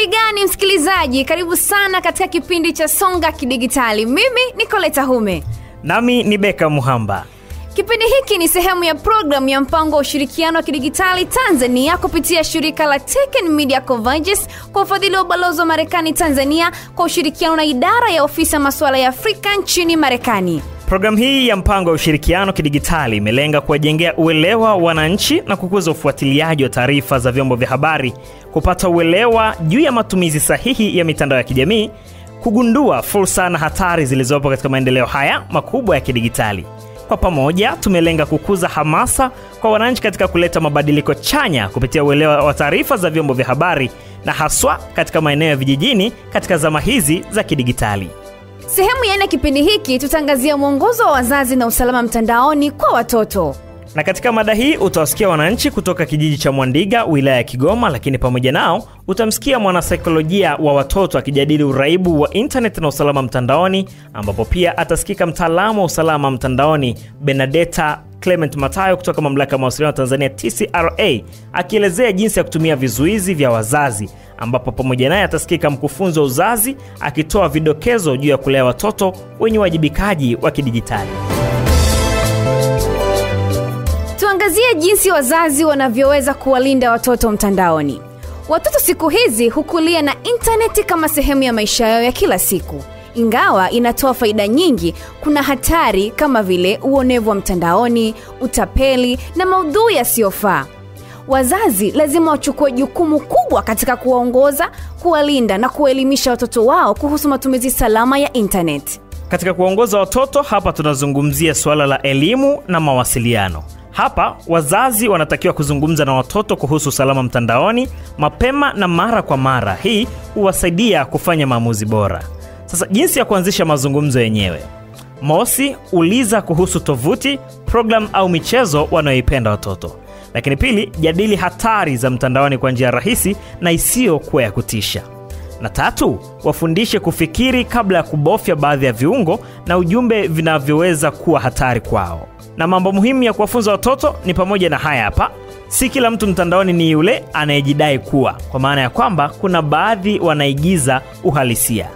Hali gani msikilizaji, karibu sana katika kipindi cha Songa Kidigitali. Mimi ni Koleta Hume. Nami ni Beka Muhamba. Kipindi hiki ni sehemu ya programu ya mpango wa ushirikiano wa kidigitali Tanzania kupitia shirika la Tech and Media Convergence kwa ufadhili wa Balozi wa Marekani Tanzania kwa ushirikiano na idara ya ofisi ya masuala ya Afrika nchini Marekani. Programu hii ya mpango wa ushirikiano kidigitali imelenga kuwajengea uelewa wananchi na kukuza ufuatiliaji wa taarifa za vyombo vya habari, kupata uelewa juu ya matumizi sahihi ya mitandao ya kijamii, kugundua fursa na hatari zilizopo katika maendeleo haya makubwa ya kidigitali. Kwa pamoja tumelenga kukuza hamasa kwa wananchi katika kuleta mabadiliko chanya kupitia uelewa wa taarifa za vyombo vya habari na haswa katika maeneo ya vijijini katika zama hizi za kidigitali. Sehemu ya kipindi hiki tutangazia mwongozo wa wazazi na usalama mtandaoni kwa watoto. Na katika mada hii utawasikia wananchi kutoka kijiji cha Mwandiga, wilaya ya Kigoma, lakini pamoja nao utamsikia mwanasaikolojia wa watoto akijadili uraibu wa internet na usalama mtandaoni, ambapo pia atasikika mtaalamu wa usalama mtandaoni Benedetta Clement Matayo kutoka Mamlaka ya Mawasiliano Tanzania TCRA akielezea jinsi ya kutumia vizuizi vya wazazi, ambapo pamoja naye atasikika mkufunzi wa uzazi akitoa vidokezo juu ya kulea watoto wenye wajibikaji wa kidijitali. Tuangazie jinsi wazazi wanavyoweza kuwalinda watoto mtandaoni. Watoto siku hizi hukulia na intaneti kama sehemu ya maisha yao ya kila siku. Ingawa inatoa faida nyingi, kuna hatari kama vile uonevu wa mtandaoni, utapeli na maudhui yasiyofaa. Wazazi lazima wachukue jukumu kubwa katika kuwaongoza, kuwalinda na kuelimisha watoto wao kuhusu matumizi salama ya internet. Katika kuongoza watoto hapa tunazungumzia suala la elimu na mawasiliano. Hapa wazazi wanatakiwa kuzungumza na watoto kuhusu usalama mtandaoni mapema na mara kwa mara. Hii huwasaidia kufanya maamuzi bora. Sasa jinsi ya kuanzisha mazungumzo yenyewe. Mosi, uliza kuhusu tovuti, program au michezo wanayoipenda watoto. Lakini pili, jadili hatari za mtandaoni kwa njia rahisi na isiyokuwa ya kutisha. Na tatu, wafundishe kufikiri kabla ya kubofya baadhi ya viungo na ujumbe vinavyoweza kuwa hatari kwao. Na mambo muhimu ya kuwafunza watoto ni pamoja na haya hapa. Si kila mtu mtandaoni ni yule anayejidai kuwa, kwa maana ya kwamba kuna baadhi wanaigiza uhalisia.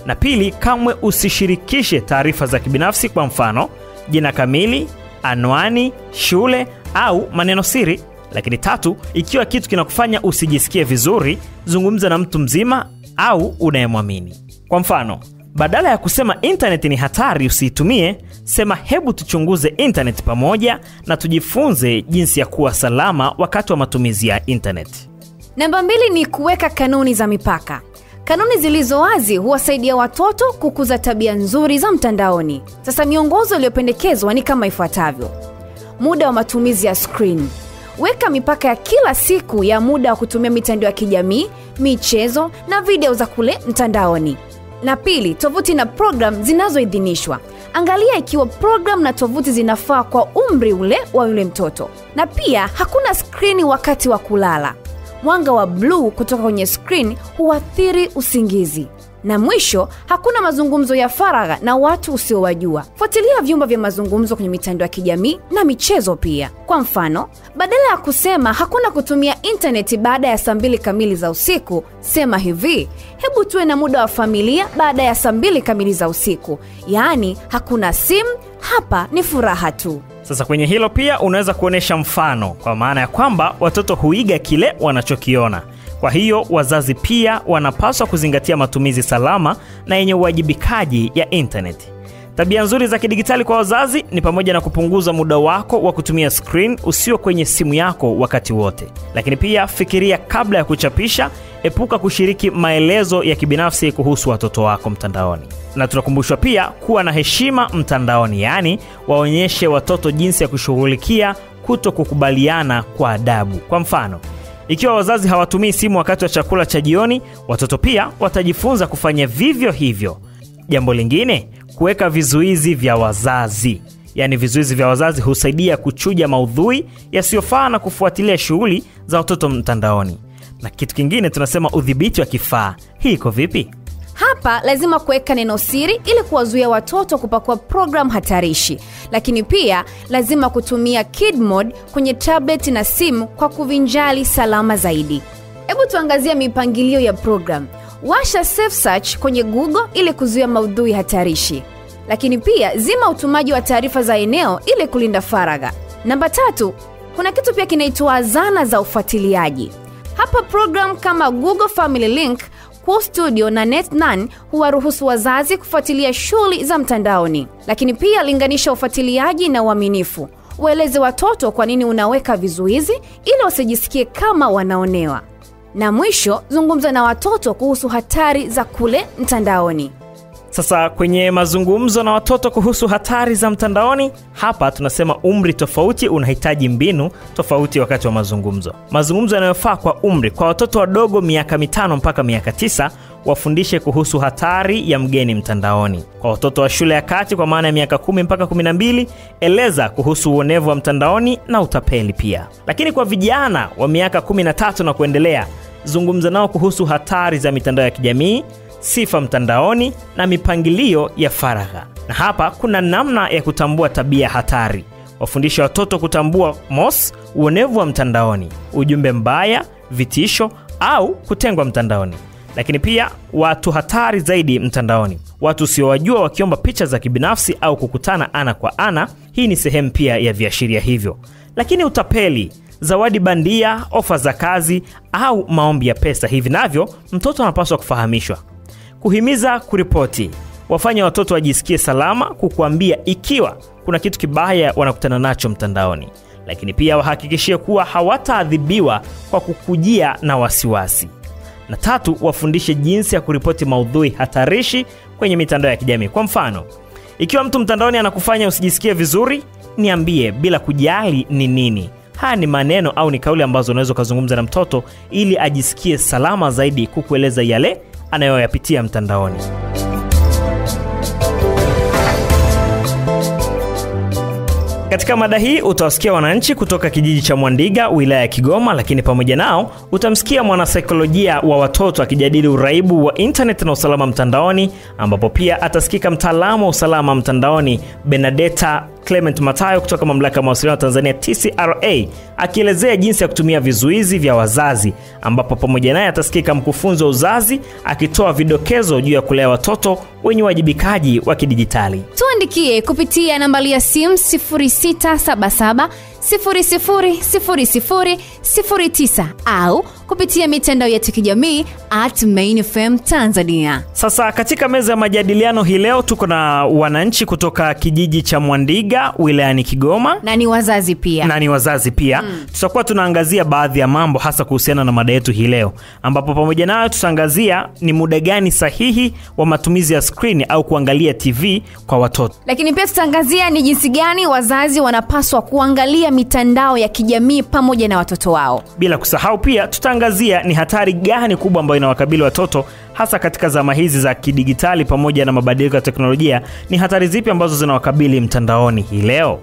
Na pili, kamwe usishirikishe taarifa za kibinafsi, kwa mfano jina kamili, anwani, shule au maneno siri. Lakini tatu, ikiwa kitu kinakufanya usijisikie vizuri, zungumza na mtu mzima au unayemwamini. Kwa mfano, badala ya kusema internet ni hatari usiitumie, sema hebu tuchunguze internet pamoja na tujifunze jinsi ya kuwa salama wakati wa matumizi ya internet. Namba 2 ni kuweka kanuni za mipaka. Kanuni zilizo wazi huwasaidia watoto kukuza tabia nzuri za mtandaoni. Sasa miongozo iliyopendekezwa ni kama ifuatavyo. Muda wa matumizi ya screen. Weka mipaka ya kila siku ya muda wa kutumia mitandao ya kijamii, michezo na video za kule mtandaoni. Na pili, tovuti na program zinazoidhinishwa. Angalia ikiwa program na tovuti zinafaa kwa umri ule wa yule mtoto. Na pia hakuna screen wakati wa kulala. Mwanga wa blue kutoka kwenye screen huathiri usingizi. Na mwisho, hakuna mazungumzo ya faragha na watu usiowajua. Fuatilia vyumba vya mazungumzo kwenye mitandao ya kijamii na michezo pia. Kwa mfano, badala ya kusema hakuna kutumia internet baada ya saa 2 kamili za usiku, sema hivi: hebu tuwe na muda wa familia baada ya saa 2 kamili za usiku. Yaani hakuna simu, hapa ni furaha tu. Sasa kwenye hilo pia unaweza kuonesha mfano, kwa maana ya kwamba watoto huiga kile wanachokiona. Kwa hiyo wazazi pia wanapaswa kuzingatia matumizi salama na yenye uwajibikaji ya internet. Tabia nzuri za kidigitali kwa wazazi ni pamoja na kupunguza muda wako wa kutumia screen usio kwenye simu yako wakati wote. Lakini pia fikiria kabla ya kuchapisha, epuka kushiriki maelezo ya kibinafsi kuhusu watoto wako mtandaoni. Na tunakumbushwa pia kuwa na heshima mtandaoni, yani waonyeshe watoto jinsi ya kushughulikia kutokukubaliana kwa adabu. Kwa mfano, ikiwa wazazi hawatumii simu wakati wa chakula cha jioni, watoto pia watajifunza kufanya vivyo hivyo. Jambo lingine, kuweka vizuizi vya wazazi. Yaani vizuizi vya wazazi husaidia kuchuja maudhui yasiyofaa na kufuatilia shughuli za watoto mtandaoni. Na kitu kingine tunasema udhibiti wa kifaa. Hii iko vipi? Hapa lazima kuweka neno siri ili kuwazuia watoto kupakua program hatarishi. Lakini pia lazima kutumia kid mode kwenye tablet na simu kwa kuvinjali salama zaidi. Hebu tuangazie mipangilio ya program. Washa safe search kwenye Google ili kuzuia maudhui hatarishi. Lakini pia zima utumaji wa taarifa za eneo ili kulinda faragha. Namba 3, kuna kitu pia kinaitwa zana za ufuatiliaji. Hapa program kama Google Family Link, QStudio na NetNan huwaruhusu wazazi kufuatilia shughuli za mtandaoni. Lakini pia linganisha ufuatiliaji na uaminifu. Waeleze watoto kwa nini unaweka vizuizi ili wasijisikie kama wanaonewa. Na mwisho, zungumza na watoto kuhusu hatari za kule mtandaoni. Sasa kwenye mazungumzo na watoto kuhusu hatari za mtandaoni, hapa tunasema umri tofauti unahitaji mbinu tofauti wakati wa mazungumzo. Mazungumzo yanayofaa kwa umri, kwa watoto wadogo miaka 5 mpaka miaka 9, wafundishe kuhusu hatari ya mgeni mtandaoni. Kwa watoto wa shule ya kati kwa maana ya miaka 10 mpaka 12, eleza kuhusu uonevu wa mtandaoni na utapeli pia. Lakini kwa vijana wa miaka 13 na kuendelea, zungumza nao kuhusu hatari za mitandao ya kijamii, sifa mtandaoni na mipangilio ya faragha. Na hapa kuna namna ya kutambua tabia hatari. Wafundishe watoto kutambua MOS, uonevu wa mtandaoni, ujumbe mbaya, vitisho au kutengwa mtandaoni. Lakini pia watu hatari zaidi mtandaoni, watu usiowajua wakiomba picha za kibinafsi au kukutana ana kwa ana. Hii ni sehemu pia ya viashiria hivyo. Lakini utapeli, zawadi bandia, ofa za kazi au maombi ya pesa, hivi navyo mtoto anapaswa kufahamishwa. Kuhimiza kuripoti, wafanye watoto wajisikie salama kukuambia ikiwa kuna kitu kibaya wanakutana nacho mtandaoni. Lakini pia wahakikishie kuwa hawataadhibiwa kwa kukujia na wasiwasi. Na 3, wafundishe jinsi ya kuripoti maudhui hatarishi kwenye mitandao ya kijamii. Kwa mfano, ikiwa mtu mtandaoni anakufanya usijisikie vizuri, niambie bila kujali ni nini. Haya ni maneno au ni kauli ambazo unaweza kuzungumza na mtoto ili ajisikie salama zaidi kukueleza yale anayoyapitia mtandaoni. Katika mada hii utawasikia wananchi kutoka kijiji cha Mwandiga, wilaya ya Kigoma, lakini pamoja nao utamsikia mwanasaikolojia wa watoto akijadili uraibu wa internet na usalama mtandaoni, ambapo pia atasikika mtaalamu wa usalama mtandaoni Benedetta Clement Matayo kutoka Mamlaka ya Mawasiliano Tanzania TCRA akielezea jinsi ya kutumia vizuizi vya wazazi, ambapo pamoja naye atasikika mkufunzi wa uzazi akitoa vidokezo juu ya kulea watoto wenye wajibikaji wa kidijitali. Tuandikie kupitia nambari ya simu 0677 000009 au kupitia mitandao yetu kijamii @mainfm Tanzania. Sasa katika meza ya majadiliano hii leo tuko na wananchi kutoka kijiji cha Mwandiga, wilayani Kigoma, na ni wazazi pia. Tutakuwa tunaangazia baadhi ya mambo hasa kuhusiana na mada yetu hii leo, ambapo pamoja nayo tutaangazia ni muda gani sahihi wa matumizi ya screen au kuangalia TV kwa watoto. Lakini pia tutaangazia ni jinsi gani wazazi wanapaswa kuangalia mitandao ya kijamii pamoja na watoto wao. Bila kusahau pia tutaangazia ni hatari gani kubwa ambayo inawakabili watoto hasa katika zama hizi za kidigitali pamoja na mabadiliko ya teknolojia. Ni hatari zipi ambazo zinawakabili mtandaoni hii leo?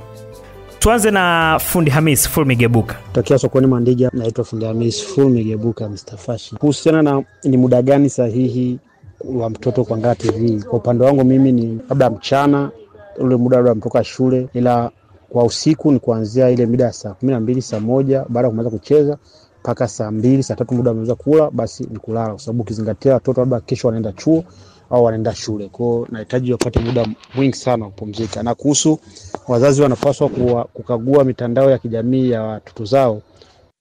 Tuanze na Fundi Hamis Fulmigebuka. Tokea sokoni Mwandiga, naitwa Fundi Hamis Fulmigebuka Mustafashi. Kuhusiana na ni muda gani sahihi wa mtoto kuangalia TV, kwa upande wangu mimi ni labda mchana, ule muda wa mtoka shule, ila kwa usiku ni kuanzia ile mida saa 12 saa 1 baada ya kumaliza kucheza mpaka saa 2 saa 3 muda ameweza kula, basi ni kulala, kwa sababu ukizingatia watoto labda kesho wanaenda chuo au wanaenda shule. Kwa hiyo nahitaji wapate muda mwingi sana kupumzika. Na kuhusu wazazi wanapaswa kukagua mitandao ya kijamii ya watoto zao,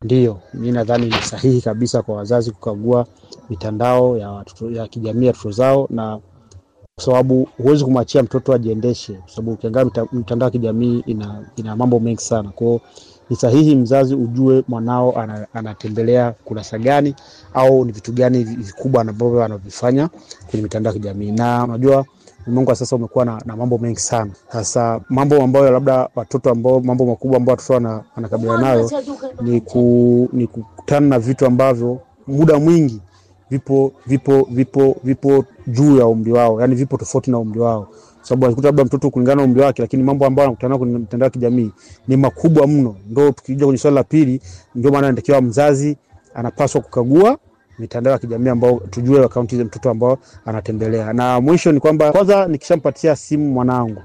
ndio mimi nadhani ni sahihi kabisa kwa wazazi kukagua mitandao ya watoto ya kijamii ya watoto zao, na kwa sababu huwezi kumwachia mtoto ajiendeshe, kwa sababu ukiangalia mitandao ya kijamii ina mambo mengi sana. Kwa hiyo ni sahihi mzazi ujue mwanao anatembelea kurasa gani au ni vitu gani vikubwa ambavyo anavifanya kwenye mitandao ya kijamii. Na unajua Mungu sasa umekuwa na mambo mengi sana. Sasa mambo ambayo labda watoto ambao mambo makubwa ambayo watoto wanakabiliana nayo ni kukutana na vitu ambavyo muda mwingi vipo juu ya umri wao, yani vipo tofauti na umri wao. Sababu alikuta labda mtoto kulingana na umri wake, lakini mambo ambayo anakutana kwenye mitandao ya kijamii ni makubwa mno. Ndio tukija kwenye swali la pili, ndio maana inatakiwa mzazi anapaswa kukagua mitandao ya kijamii ambao tujue akaunti za mtoto ambao anatembelea. Na mwisho ni kwamba kwanza nikishampatia simu mwanangu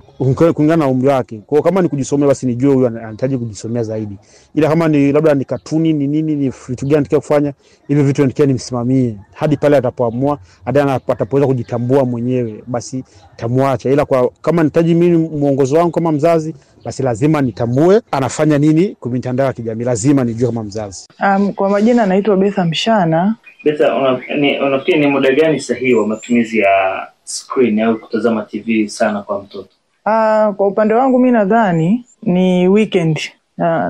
kulingana na umri wake. Kwa kama ni kujisomea basi nijue huyu anahitaji kujisomea zaidi. Ila kama ni labda ni katuni ni nini ni vitu gani natakiwa kufanya, hivyo vitu natakiwa nimsimamie hadi pale atapoamua, hadi atapoweza kujitambua mwenyewe basi tamwacha. Ila kwa kama nitaji mimi muongozo wangu kama mzazi, basi lazima nitambue anafanya nini kwa mitandao ya kijamii, lazima nijue kama mzazi. Kwa majina naitwa Betha Mshana. Betha, unafikiri ni muda gani sahihi wa matumizi ya screen au kutazama TV sana kwa mtoto? Kwa upande wangu mimi nadhani ni weekend.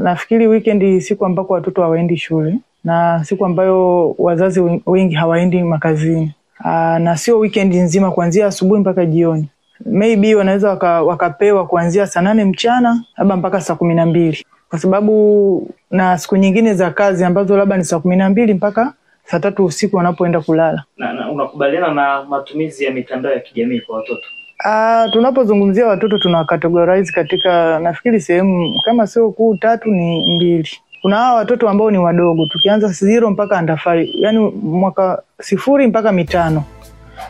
Nafikiri weekend siku ambako watoto hawaendi shule na siku ambayo wazazi wengi hawaendi makazini. Na sio weekend nzima kuanzia asubuhi mpaka jioni. Maybe wanaweza wakapewa kuanzia saa 8 mchana labda mpaka saa 12. Kwa sababu na siku nyingine za kazi ambazo labda ni saa 12 mpaka saa 3 usiku wanapoenda kulala. Na unakubaliana na matumizi ya mitandao ya kijamii kwa watoto? Tunapozungumzia watoto tunawacategorize katika nafikiri sehemu kama sio kuu 3 ni 2. Kuna hawa watoto ambao ni wadogo, tukianza 0 mpaka under 5, yani mwaka 0 mpaka 5.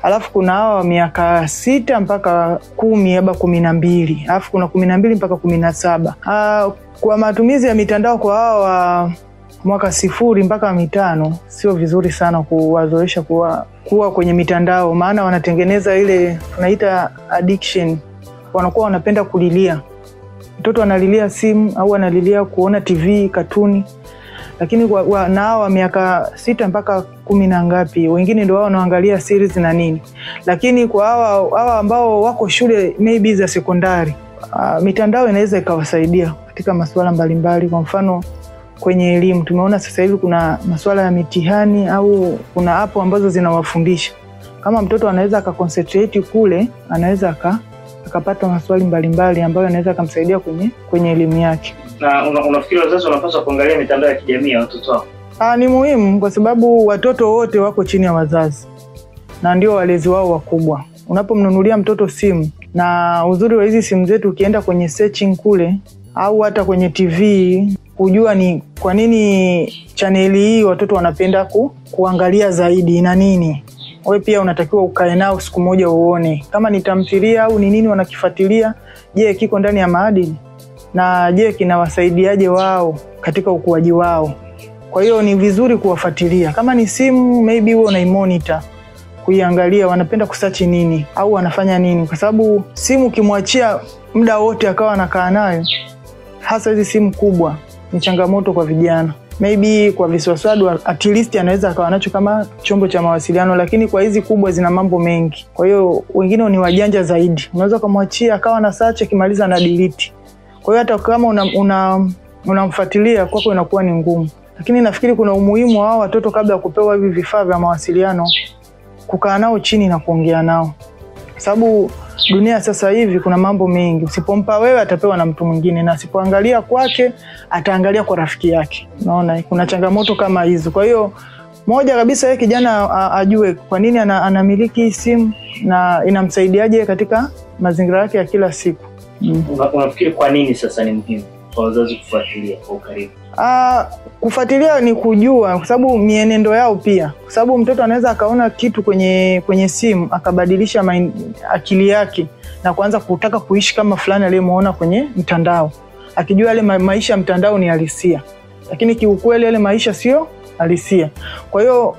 Alafu kuna hawa miaka 6 mpaka 10 hadi 12. Alafu kuna 12 mpaka 17. Kwa matumizi ya mitandao kwa hawa mwaka 0 mpaka 5 sio vizuri sana kuwazoesha kuwa kwenye mitandao, maana wanatengeneza ile tunaita addiction. Wanakuwa wanapenda kulilia. Mtoto analilia simu au analilia kuona TV, katuni. Lakini na hawa miaka 6 mpaka 10 na ngapi, wengine ndio wao wanaangalia series na nini. Lakini kwa hawa ambao wako shule maybe za sekondari, mitandao inaweza ikawasaidia katika masuala mbalimbali. Kwa mfano kwenye elimu tumeona sasa hivi kuna masuala ya mitihani au kuna hapo ambazo zinawafundisha. Kama mtoto anaweza akaconcentrate kule, anaweza akapata maswali mbalimbali ambayo anaweza kumsaidia kwenye elimu yake. Na unafikiri wazazi wanapaswa kuangalia mitandao ya kijamii ya watoto wao? Ni muhimu kwa sababu watoto wote wako chini ya wazazi na ndio walezi wao wakubwa. Unapomnunulia mtoto simu, na uzuri wa hizi simu zetu ukienda kwenye searching kule au hata kwenye TV kujua ni kwa nini chaneli hii watoto wanapenda kuangalia zaidi na nini, wewe pia unatakiwa ukae nao siku moja uone kama ni tamthilia au ni nini wanakifuatilia, je kiko ndani ya maadili na je kinawasaidiaje wao katika ukuaji wao. Kwa hiyo ni vizuri kuwafuatilia. Kama ni simu maybe wewe unaimonitor kuiangalia wanapenda kusearch nini au wanafanya nini, kwa sababu simu kimwachia muda wote akawa anakaa nayo, hasa hizi simu kubwa ni changamoto kwa vijana. Maybe kwa viswaswadu at least anaweza akawa nacho kama chombo cha mawasiliano, lakini kwa hizi kubwa zina mambo mengi. Kwa hiyo wengine ni wajanja zaidi. Unaweza kumwachia akawa na search kimaliza na delete. Kwa hiyo hata kama unamfuatilia kwako inakuwa ni ngumu. Lakini nafikiri kuna umuhimu wa watoto kabla ya kupewa hivi vifaa vya mawasiliano kukaa nao chini na kuongea nao. Kwa sababu dunia sasa hivi kuna mambo mengi. Usipompa wewe atapewa na mtu mwingine, na asipoangalia kwake ataangalia kwa rafiki yake. Unaona kuna changamoto kama hizo. Kwa hiyo moja kabisa yeye kijana ajue kwa nini anamiliki simu na inamsaidiaje katika mazingira yake ya kila siku. Unafikiri kwa nini sasa ni muhimu kwa wazazi kufuatilia kwa ukaribu? Kufuatilia ni kujua kwa sababu mienendo yao pia. Kwa sababu mtoto anaweza akaona kitu kwenye simu akabadilisha akili yake na kuanza kutaka kuishi kama fulani aliyemuona kwenye mtandao. Akijua yale maisha mtandao ni halisia. Lakini kiukweli yale maisha sio halisia. Kwa hiyo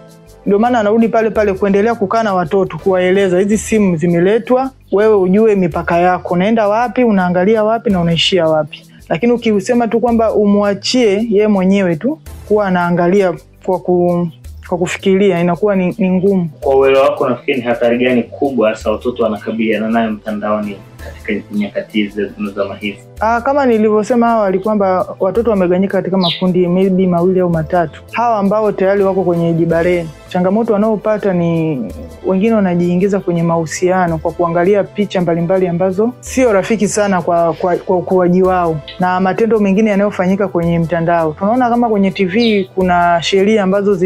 ndio maana anarudi pale kuendelea kukaa na watoto, kuwaeleza hizi simu zimeletwa, wewe ujue mipaka yako. Unaenda wapi, unaangalia wapi na unaishia wapi. Lakini ukisema tu kwamba umwachie yeye mwenyewe tu kuwa anaangalia kwa kufikiria inakuwa ni ngumu. Kwa uelewa wako nafikiri ni hatari gani kubwa hasa watoto wanakabiliana nayo mtandaoni katika nyakati za hizi? Kama nilivyosema awali kwamba watoto wamegawanyika katika makundi maybe 2 au 3. Hawa ambao tayari wako kwenye jibare, changamoto wanaopata ni wengine wanajiingiza kwenye mahusiano kwa kuangalia picha mbalimbali ambazo sio rafiki sana kwa ukuaji wao, na matendo mengine yanayofanyika kwenye mtandao. Tunaona kama kwenye TV kuna sheria ambazo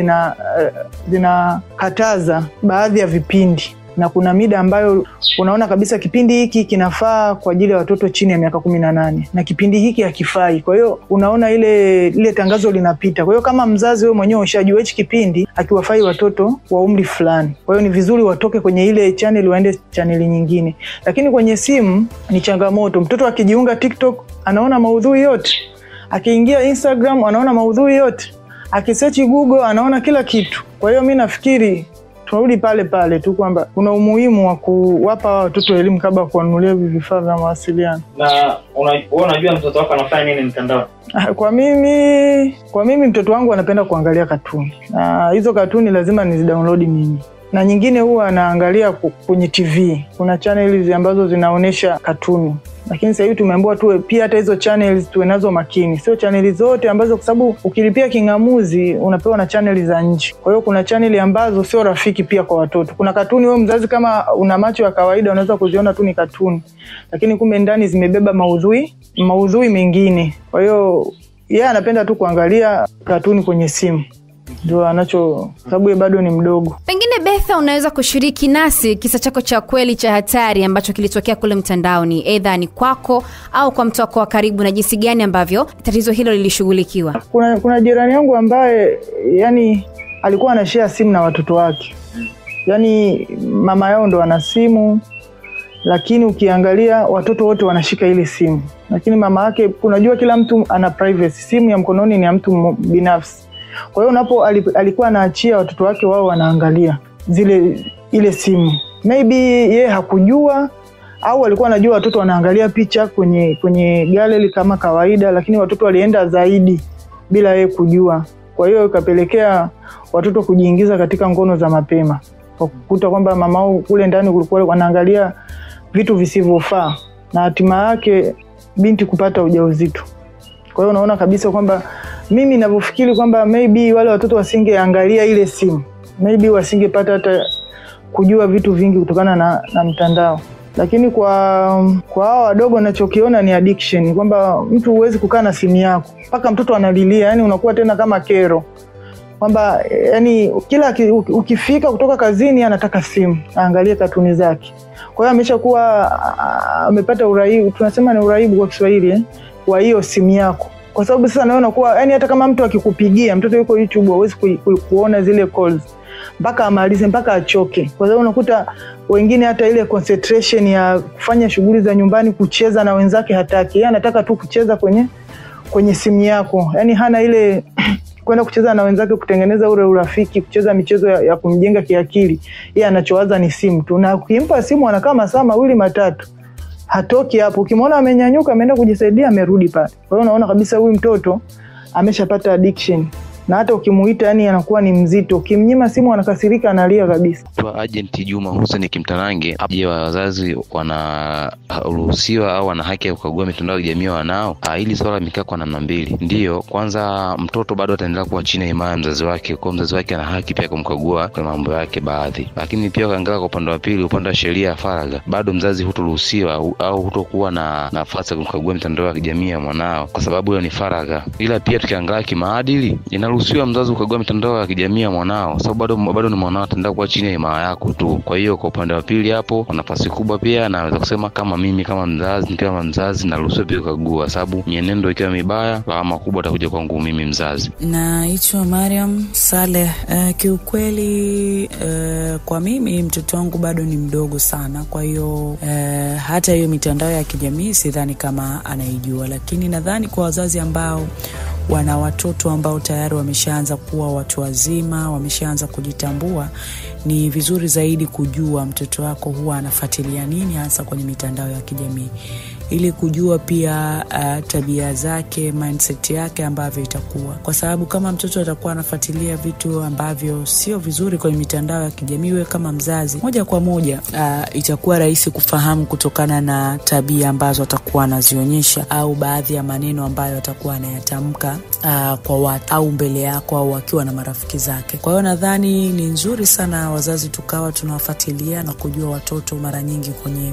zinakataza baadhi ya vipindi. na kuna mida ambayo unaona kabisa kipindi hiki kinafaa kwa ajili ya watoto chini ya miaka 18 na kipindi hiki hakifai. Kwa hiyo unaona ile tangazo linapita. Kwa hiyo kama mzazi wewe mwenyewe ushajua hichi kipindi akiwafai watoto wa umri fulani, kwa hiyo ni vizuri watoke kwenye ile channel waende channel nyingine. Lakini kwenye simu ni changamoto. Mtoto akijiunga TikTok anaona maudhui yote, akiingia Instagram anaona maudhui yote, akisearch Google anaona kila kitu. Kwa hiyo mimi nafikiri tunarudi pale tu kwamba kuna umuhimu wa kuwapa watoto elimu kabla ya kuwanunulia vifaa vya mawasiliano. Na unajua mtoto wako anafanya nini mtandao? Kwa mimi mtoto wangu anapenda kuangalia katuni. Na hizo katuni lazima nizidownload mimi. Na nyingine huwa anaangalia kwenye TV. Kuna channels ambazo zinaonesha katuni. Lakini sasa hivi tumeambiwa tu pia hata hizo channels tuwe nazo makini. Sio channels zote ambazo, kwa sababu ukilipia kingamuzi unapewa na channels za nje. Kwa hiyo kuna channel ambazo sio rafiki pia kwa watoto. Kuna katuni wewe mzazi kama una macho ya kawaida unaweza kuziona tu ni katuni. Lakini kumbe ndani zimebeba maudhui mengine. Kwa hiyo yeye anapenda tu kuangalia katuni kwenye simu. Ndio anacho, sababu yeye bado ni mdogo. Pengine Betha, unaweza kushiriki nasi kisa chako cha kweli cha hatari ambacho kilitokea kule mtandaoni, aidha ni kwako au kwa mtu wako wa karibu, na jinsi gani ambavyo tatizo hilo lilishughulikiwa? Kuna jirani yangu ambaye yani alikuwa anashare simu na watoto wake. Yani mama yao ndo ana simu, lakini ukiangalia watoto wote wanashika ile simu. Lakini mama yake, unajua kila mtu ana privacy, simu ya mkononi ni ya mtu binafsi. Kwa hiyo alikuwa anaachia watoto wake wao wanaangalia ile simu. Maybe yeye hakujua au alikuwa anajua watoto wanaangalia picha kwenye gallery kama kawaida, lakini watoto walienda zaidi bila yeye kujua. Kwa hiyo ikapelekea watoto kujiingiza katika ngono za mapema. Kwa kukuta kwamba mamao kule ndani kulikuwa wanaangalia vitu visivyofaa, na hatima yake binti kupata ujauzito. Kwa hiyo unaona kabisa kwamba mimi ninavyofikiri kwamba maybe wale watoto wasingeangalia ile simu, maybe wasingepata hata kujua vitu vingi kutokana na mtandao. Lakini kwa hao wadogo ninachokiona ni addiction, kwamba mtu huwezi kukaa na simu yako mpaka mtoto analilia, yani unakuwa tena kama kero. Kwamba yani kila ukifika kutoka kazini anataka simu, aangalie katuni zake. Kwa hiyo ameshakuwa amepata uraibu, tunasema ni uraibu kwa Kiswahili, kwa hiyo simu yako. Kwa sababu sasa naona kuwa yani hata kama mtu akikupigia, mtoto yuko YouTube hawezi kuona zile calls mpaka amalize, mpaka achoke. Kwa sababu unakuta wengine hata ile concentration ya kufanya shughuli za nyumbani, kucheza na wenzake hataki. Yeye anataka tu kucheza kwenye simu yako. Yani hana ile kwenda kucheza na wenzake, kutengeneza ule urafiki, kucheza michezo ya kumjenga kiakili. Yeye anachowaza ni simu tu. Na ukimpa simu anakaa masaa 2-3. Hatoki hapo. Ukimwona amenyanyuka ameenda kujisaidia, amerudi pale. Kwa hiyo unaona kabisa huyu mtoto ameshapata addiction. Na hata ukimuita yani anakuwa ni mzito. Ukimnyima simu anakasirika, analia kabisa. Kwa Agent Juma Hussein Kimtanange, je, wazazi wanaruhusiwa au wana haki ya kukagua mitandao ya kijamii wanao? Hili swala limekaa kwa namna mbili. Ndio, kwanza mtoto bado ataendelea kuwa chini ya himaya ya mzazi wake, kwa mzazi wake ana haki pia kumkagua kwa mambo yake baadhi. Lakini pia kaangalia kwa upande wa pili, upande wa sheria ya faragha, bado mzazi hutoruhusiwa au hutokuwa na nafasi ya kumkagua mitandao ya kijamii ya mwanao kwa sababu hiyo ni faragha. Ila pia tukiangalia kimaadili, inaruhusiwa mzazi kukagua mitandao ya kijamii ya mwanao sababu bado ni mwanao, ataendelea kuwa chini ya himaya yako tu. Kwa hiyo kwa upande wa pili hapo kuna nafasi kubwa pia, naweza kusema kama mimi kama mzazi naruhusiwa pia kukagua, sababu mienendo ikiwa mibaya lawama kubwa itakuja kwangu mimi mzazi. Naitwa Mariam Saleh. Kiukweli kwa mimi mtoto wangu bado ni mdogo sana, kwa hiyo hata hiyo mitandao ya kijamii sidhani kama anaijua. Lakini nadhani kwa wazazi ambao wana watoto ambao tayari wameshaanza kuwa watu wazima, wameshaanza kujitambua, ni vizuri zaidi kujua mtoto wako huwa anafuatilia nini hasa kwenye mitandao ya kijamii, ili kujua pia tabia zake, mindset yake ambavyo itakuwa. Kwa sababu kama mtoto atakuwa anafuatilia vitu ambavyo sio vizuri kwenye mitandao ya kijamii, wewe kama mzazi moja kwa moja itakuwa rahisi kufahamu kutokana na tabia ambazo atakuwa anazionyesha au baadhi ya maneno ambayo atakuwa anayatamka kwa watu au mbele yako au akiwa na marafiki zake. Kwa hiyo nadhani ni nzuri sana wazazi tukawa tunawafuatilia na kujua watoto mara nyingi kwenye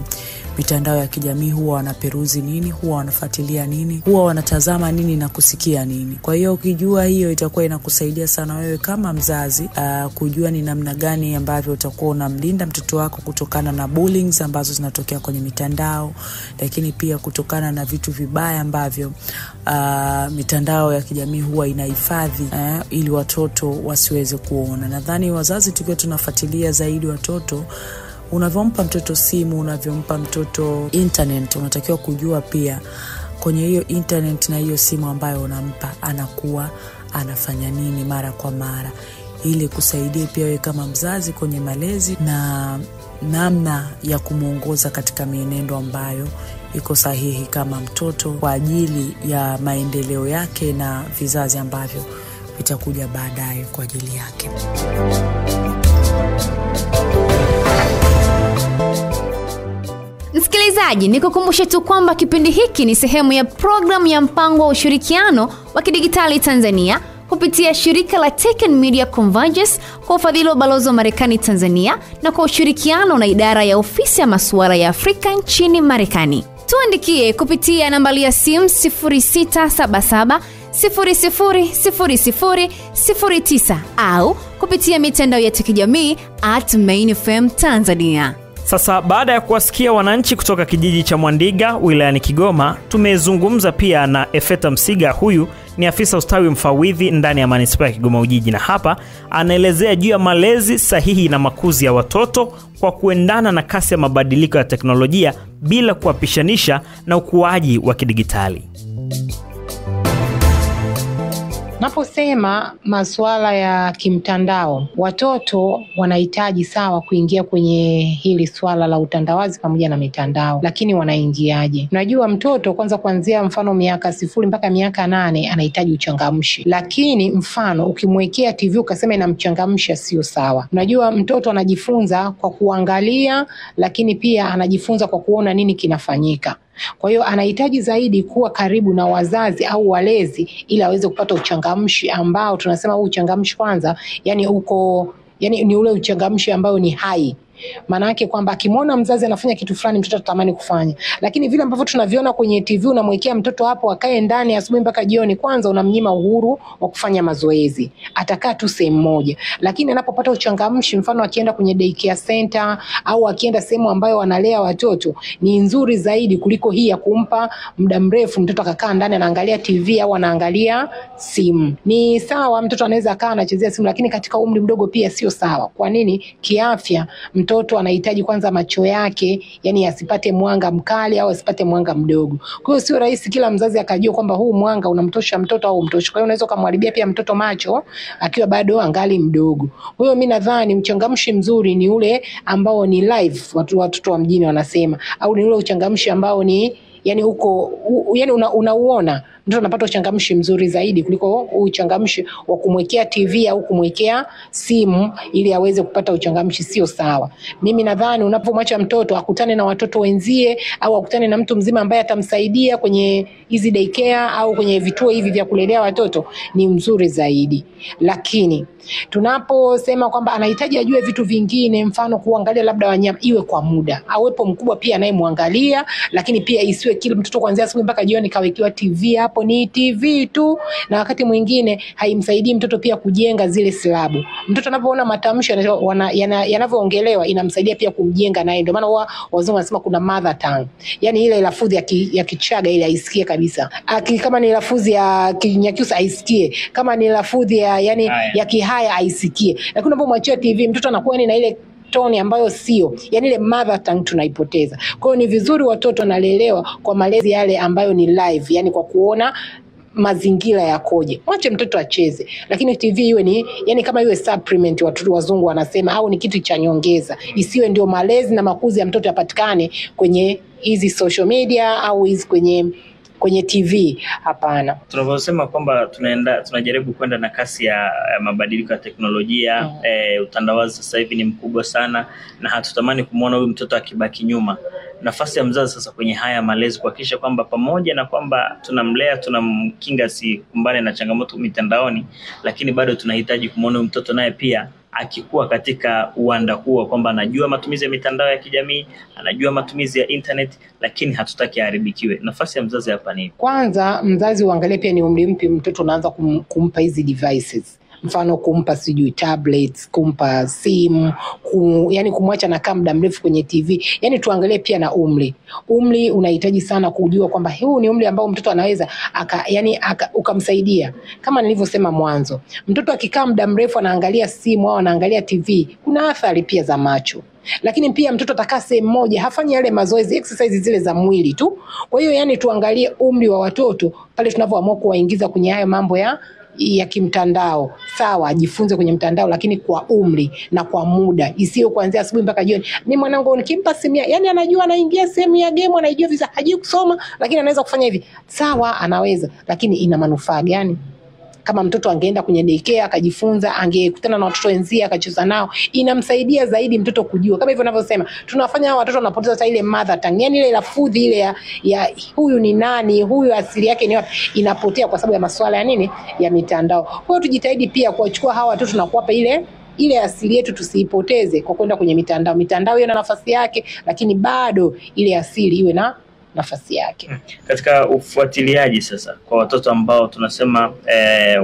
mitandao ya kijamii huwa wanaperuzi nini, huwa wanafuatilia nini, huwa wanatazama nini na kusikia nini. Kwa hiyo ukijua hiyo itakuwa inakusaidia sana wewe kama mzazi kujua ni namna gani ambavyo utakuwa unamlinda mtoto wako kutokana na bullying ambazo zinatokea kwenye mitandao, lakini pia kutokana na vitu vibaya ambavyo mitandao ya kijamii huwa inahifadhi ili watoto wasiweze kuona. Nadhani wazazi tukiwa tunafuatilia zaidi watoto, unavyompa mtoto simu, unavyompa mtoto internet, unatakiwa kujua pia kwenye hiyo internet na hiyo simu ambayo unampa anakuwa anafanya nini mara kwa mara, ili kusaidia pia wewe kama mzazi kwenye malezi na namna ya kumuongoza katika mienendo ambayo iko sahihi kama mtoto kwa ajili ya maendeleo yake na vizazi ambavyo vitakuja baadaye kwa ajili yake. Msikilizaji, nikukumbushe tu kwamba kipindi hiki ni sehemu ya programu ya mpango wa ushirikiano wa kidigitali Tanzania kupitia shirika la Tech and Media Convergence kwa ufadhili wa balozi wa Marekani Tanzania na kwa ushirikiano na idara ya ofisi ya masuala ya Afrika nchini Marekani. Tuandikie kupitia nambari ya simu 0677 000009 au kupitia mitandao ya kijamii @mainfm Tanzania. Sasa baada ya kuwasikia wananchi kutoka kijiji cha Mwandiga wilayani Kigoma, tumezungumza pia na Efeta Msiga. Huyu ni afisa ustawi mfawidhi ndani ya manispaa ya Kigoma Ujiji, na hapa anaelezea juu ya malezi sahihi na makuzi ya watoto kwa kuendana na kasi ya mabadiliko ya teknolojia bila kuwapishanisha na ukuaji wa kidigitali. Naposema masuala ya kimtandao, watoto wanahitaji sawa kuingia kwenye hili swala la utandawazi pamoja na mitandao, lakini wanaingiaje? Unajua mtoto kwanza kuanzia mfano miaka 0 mpaka miaka 8 anahitaji uchangamshi, lakini mfano ukimwekea TV ukasema inamchangamsha sio sawa. Unajua mtoto anajifunza kwa kuangalia, lakini pia anajifunza kwa kuona nini kinafanyika. Kwa hiyo anahitaji zaidi kuwa karibu na wazazi au walezi ili aweze kupata uchangamshi ambao tunasema huu uchangamshi kwanza, yani ni ule uchangamshi ambao ni hai. Maana yake kwamba akimwona mzazi anafanya kitu fulani mtoto atatamani kufanya. Lakini vile ambavyo tunaviona kwenye TV, unamwekea mtoto hapo akae ndani asubuhi mpaka jioni, kwanza unamnyima uhuru wa kufanya mazoezi. Atakaa tu sehemu moja. Lakini anapopata uchangamshi, mfano akienda kwenye daycare center au akienda sehemu ambayo wanalea watoto, ni nzuri zaidi kuliko hii ya kumpa muda mrefu mtoto akakaa ndani anaangalia TV au anaangalia simu. Ni sawa mtoto anaweza kaa anachezea simu, lakini katika umri mdogo pia sio sawa. Kwa nini? Kiafya mtoto anahitaji kwanza macho yake, yani asipate mwanga mkali au asipate mwanga mdogo. Kwa hiyo sio rahisi kila mzazi akajua kwamba huu mwanga unamtosha mtoto au umtoshi. Kwa hiyo unaweza kumharibia pia mtoto macho akiwa bado angali mdogo. Kwa hiyo mimi nadhani mchangamshi mzuri ni ule ambao ni live, watoto wa mjini wanasema, au ni ule uchangamshi ambao ni yani unauona mtoto anapata uchangamshi mzuri zaidi kuliko uchangamshi wa kumwekea TV au kumwekea simu ili aweze kupata uchangamshi sio sawa. Mimi nadhani unapomwacha mtoto akutane na watoto wenzie au akutane na mtu mzima ambaye atamsaidia kwenye hizi daycare au kwenye vituo hivi vya kulelea watoto ni mzuri zaidi. Lakini tunaposema kwamba anahitaji ajue vitu vingine, mfano kuangalia labda wanyama, iwe kwa muda. Awepo mkubwa pia anayemwangalia, lakini pia isiwe kila mtoto kuanzia asubuhi mpaka jioni kawekiwa TV hapo ni TV tu, na wakati mwingine haimsaidii mtoto pia kujenga zile silabu. Mtoto anapoona matamshi yanavyoongelewa inamsaidia pia kumjenga naye. Ndio maana wazungu wanasema kuna mother tongue. Yani ile lafudhi ya Kichaga ile aisikie kabisa. Kama ni lafudhi ya Kinyakyusa aisikie. Kama ni lafudhi ya Kihaya aisikie. Lakini unapomwachia TV mtoto anakuwa na ile tone ambayo sio, yani ile mother tongue tunaipoteza. Kwa hiyo ni vizuri watoto nalelewa kwa malezi yale ambayo ni live, yani kwa kuona mazingira yakoje. Mwache mtoto acheze, lakini TV iwe ni yani kama iwe supplement watu wazungu wanasema, au ni kitu cha nyongeza. Isiwe ndio malezi na makuzi ya mtoto yapatikane kwenye hizi social media au hizi kwenye TV. Hapana. Tunavyosema kwamba tunajaribu kwenda na kasi ya mabadiliko ya teknolojia, utandawazi sasa hivi ni mkubwa sana na hatutamani kumuona huyu mtoto akibaki nyuma. Nafasi ya mzazi sasa kwenye haya malezi kuhakikisha kwamba pamoja na kwamba tunamlea, tunamkinga sikumbane na changamoto mitandaoni, lakini bado tunahitaji kumuona huyu mtoto naye pia akikuwa katika uwanda huo, kwamba anajua matumizi ya mitandao ya kijamii, anajua matumizi ya internet, lakini hatutaki aharibikiwe. Nafasi ya mzazi hapa ni kwanza, mzazi uangalie pia ni umri mpi mtoto unaanza kumpa hizi devices. Mfano kumpa sijui tablets, kumpa simu, yani kumwacha na kaa muda mrefu kwenye TV. Yani tuangalie pia na umri. Umri unahitaji sana kujua kwamba huu ni umri ambao mtoto anaweza ukamsaidia. Kama nilivyosema mwanzo, mtoto akikaa muda mrefu anaangalia simu au anaangalia TV, kuna athari pia za macho. Lakini pia mtoto atakaa sehemu moja, hafanyi yale mazoezi, exercise zile za mwili tu. Kwa hiyo yani tuangalie umri wa watoto pale tunapoamua kuwaingiza kwenye hayo mambo ya kimtandao. Sawa, ajifunze kwenye mtandao, lakini kwa umri na kwa muda. Isiyo kuanzia asubuhi mpaka jioni. Mimi mwanangu nikimpa simu, yani anajua anaingia sehemu ya game, anajua visa, hajui kusoma, lakini anaweza kufanya hivi. Sawa, anaweza, lakini ina manufaa gani? Kama mtoto angeenda kwenye daycare akajifunza, angekutana na watoto wenzie akacheza nao, inamsaidia zaidi mtoto kujua. Kama hivyo ninavyosema, tunawafanya hao watoto wanapoteza hata ile mother tongue, yani ile lafudhi ile ya huyu ni nani, huyu asili yake ni wapi, inapotea kwa sababu ya masuala ya nini, ya mitandao. Kwa hiyo tujitahidi pia kuwachukua hawa watoto na kuwapa ile asili yetu, tusiipoteze kwa kwenda kwenye mitandao. Mitandao ina nafasi yake, lakini bado ile asili iwe na nafasi yake. Katika ufuatiliaji sasa kwa watoto ambao tunasema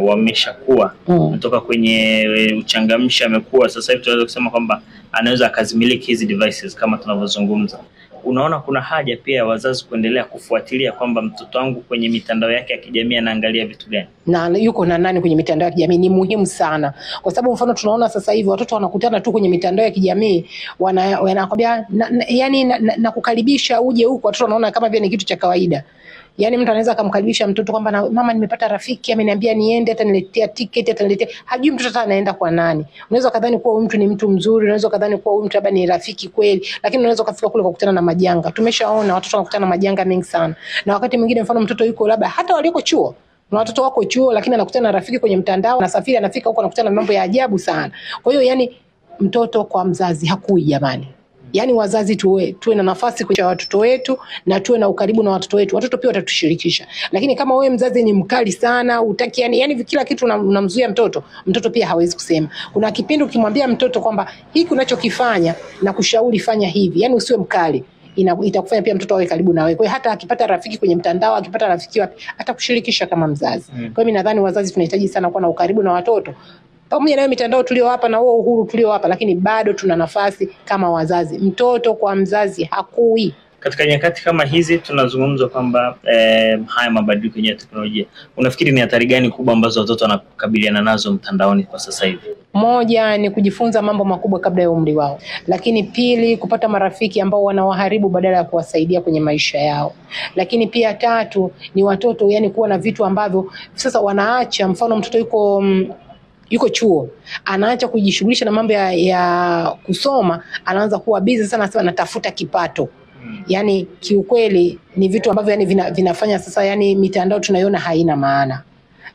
wameshakuwa kutoka kwenye uchangamshi, amekuwa sasa hivi tunaweza kusema kwamba anaweza akazimiliki hizi devices kama tunavyozungumza, unaona kuna haja pia ya wazazi kuendelea kufuatilia kwamba mtoto wangu kwenye mitandao yake ya kijamii anaangalia vitu gani na yuko na nani kwenye mitandao ya kijamii? Ni muhimu sana, kwa sababu mfano tunaona sasa hivi watoto wanakutana tu kwenye mitandao ya kijamii, wanakwambia yani na kukaribisha uje huko. Watoto wanaona kama vile ni kitu cha kawaida. Yani mtu anaweza akamkaribisha mtoto kwamba mama, nimepata rafiki ameniambia niende, hata niletea ticket, hata niletea, hajui mtoto hata anaenda kwa nani. Unaweza kadhani kuwa mtu ni mtu mzuri, unaweza kadhani kuwa mtu labda ni rafiki kweli, lakini unaweza kufika kule kukutana na majanga. Tumeshaona watoto wanakutana na majanga mengi sana. Na wakati mwingine mfano mtoto yuko labda hata waliko chuo, na watoto wako chuo, lakini anakutana na rafiki kwenye mtandao, anasafiri anafika huko anakutana na mambo ya ajabu sana. Kwa hiyo yani mtoto kwa mzazi hakui jamani. Yani wazazi tuwe na nafasi kwa watoto wetu na tuwe na ukaribu na watoto wetu. Watoto pia watatushirikisha. Lakini kama wewe mzazi ni mkali sana, utaki yani kila kitu unamzuia mtoto pia hawezi kusema. Kuna kipindi ukimwambia mtoto kwamba hiki unachokifanya na kushauri fanya hivi, yani usiwe mkali, itakufanya pia mtoto awe karibu na wewe. Kwa hiyo hata akipata rafiki kwenye mtandao, akipata rafiki wapi, atakushirikisha kama mzazi. Kwa hiyo mimi nadhani wazazi tunahitaji sana kuwa na ukaribu na watoto. Pamoja na mitandao tulio hapa na huo uhuru tulio hapa, lakini bado tuna nafasi kama wazazi. Mtoto kwa mzazi hakui. Katika nyakati kama hizi tunazungumza kwamba haya mabadiliko ya teknolojia, unafikiri ni hatari gani kubwa ambazo watoto wanakabiliana nazo mtandaoni kwa sasa hivi? Moja ni kujifunza mambo makubwa kabla ya umri wao. Lakini pili, kupata marafiki ambao wanawaharibu badala ya kuwasaidia kwenye maisha yao. Lakini pia tatu ni watoto yani kuwa na vitu ambavyo sasa wanaacha. Mfano mtoto yuko chuo, anaacha kujishughulisha na mambo ya kusoma, anaanza kuwa busy sana sasa anatafuta kipato. Yani kiukweli ni vitu ambavyo yani vinafanya sasa yani mitandao tunaiona haina maana.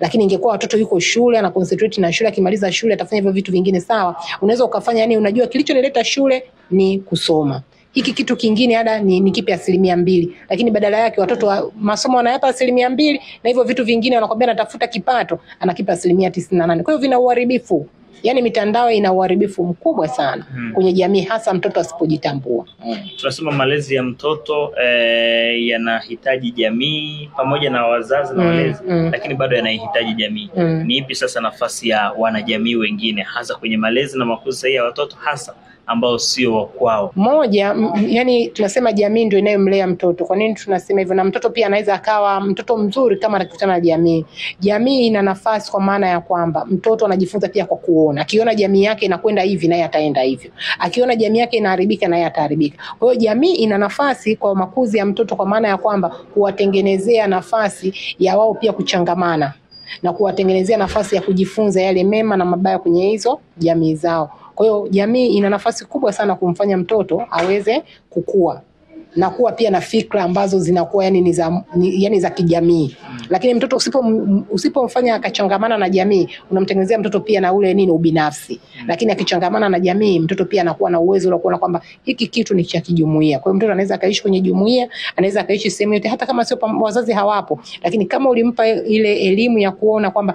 Lakini ingekuwa watoto yuko shule, ana concentrate na shule, akimaliza shule atafanya hivyo vitu vingine, sawa. Unaweza ukafanya yani unajua kilichonileta shule ni kusoma. Hiki kitu kingine ada ni kipe 2%, lakini badala yake watoto wa masomo wanayapa 2% na hivyo vitu vingine wanakwambia natafuta kipato, anakipa 98%. Kwa hiyo vina uharibifu. Yani mitandao ina uharibifu mkubwa sana kwenye jamii, hasa mtoto asipojitambua. Tunasema malezi ya mtoto yanahitaji jamii pamoja na wazazi na walezi, lakini bado yanahitaji jamii. Ni ipi sasa nafasi ya wanajamii wengine hasa kwenye malezi na makuzi ya watoto hasa ambao sio wa kwao? Moja, yani tunasema jamii ndio inayomlea mtoto. Kwa nini tunasema hivyo? Na mtoto pia anaweza akawa mtoto mzuri kama anakutana na jamii. Jamii ina nafasi kwa maana ya kwamba mtoto anajifunza pia kwa kuona. Akiona jamii yake inakwenda hivi naye ataenda hivyo. Akiona jamii yake inaharibika naye ataharibika. Kwa hiyo jamii ina nafasi kwa makuzi ya mtoto kwa maana ya kwamba kuwatengenezea nafasi ya wao pia kuchangamana na kuwatengenezea nafasi ya kujifunza yale mema na mabaya kwenye hizo jamii zao. Kwa hiyo jamii ina nafasi kubwa sana kumfanya mtoto aweze kukua na kuwa pia na fikra ambazo zinakuwa yani za kijamii. Lakini mtoto usipomfanya akachangamana na jamii, unamtengenezea mtoto pia na ule ubinafsi. Lakini akichangamana na jamii, mtoto pia anakuwa na uwezo wa kuona kwamba hiki kitu ni cha kijumuiya. Kwa hiyo mtoto anaweza akaishi kwenye jumuiya, anaweza akaishi sehemu yote hata kama sio wazazi hawapo. Lakini kama ulimpa ile elimu ya kuona kwamba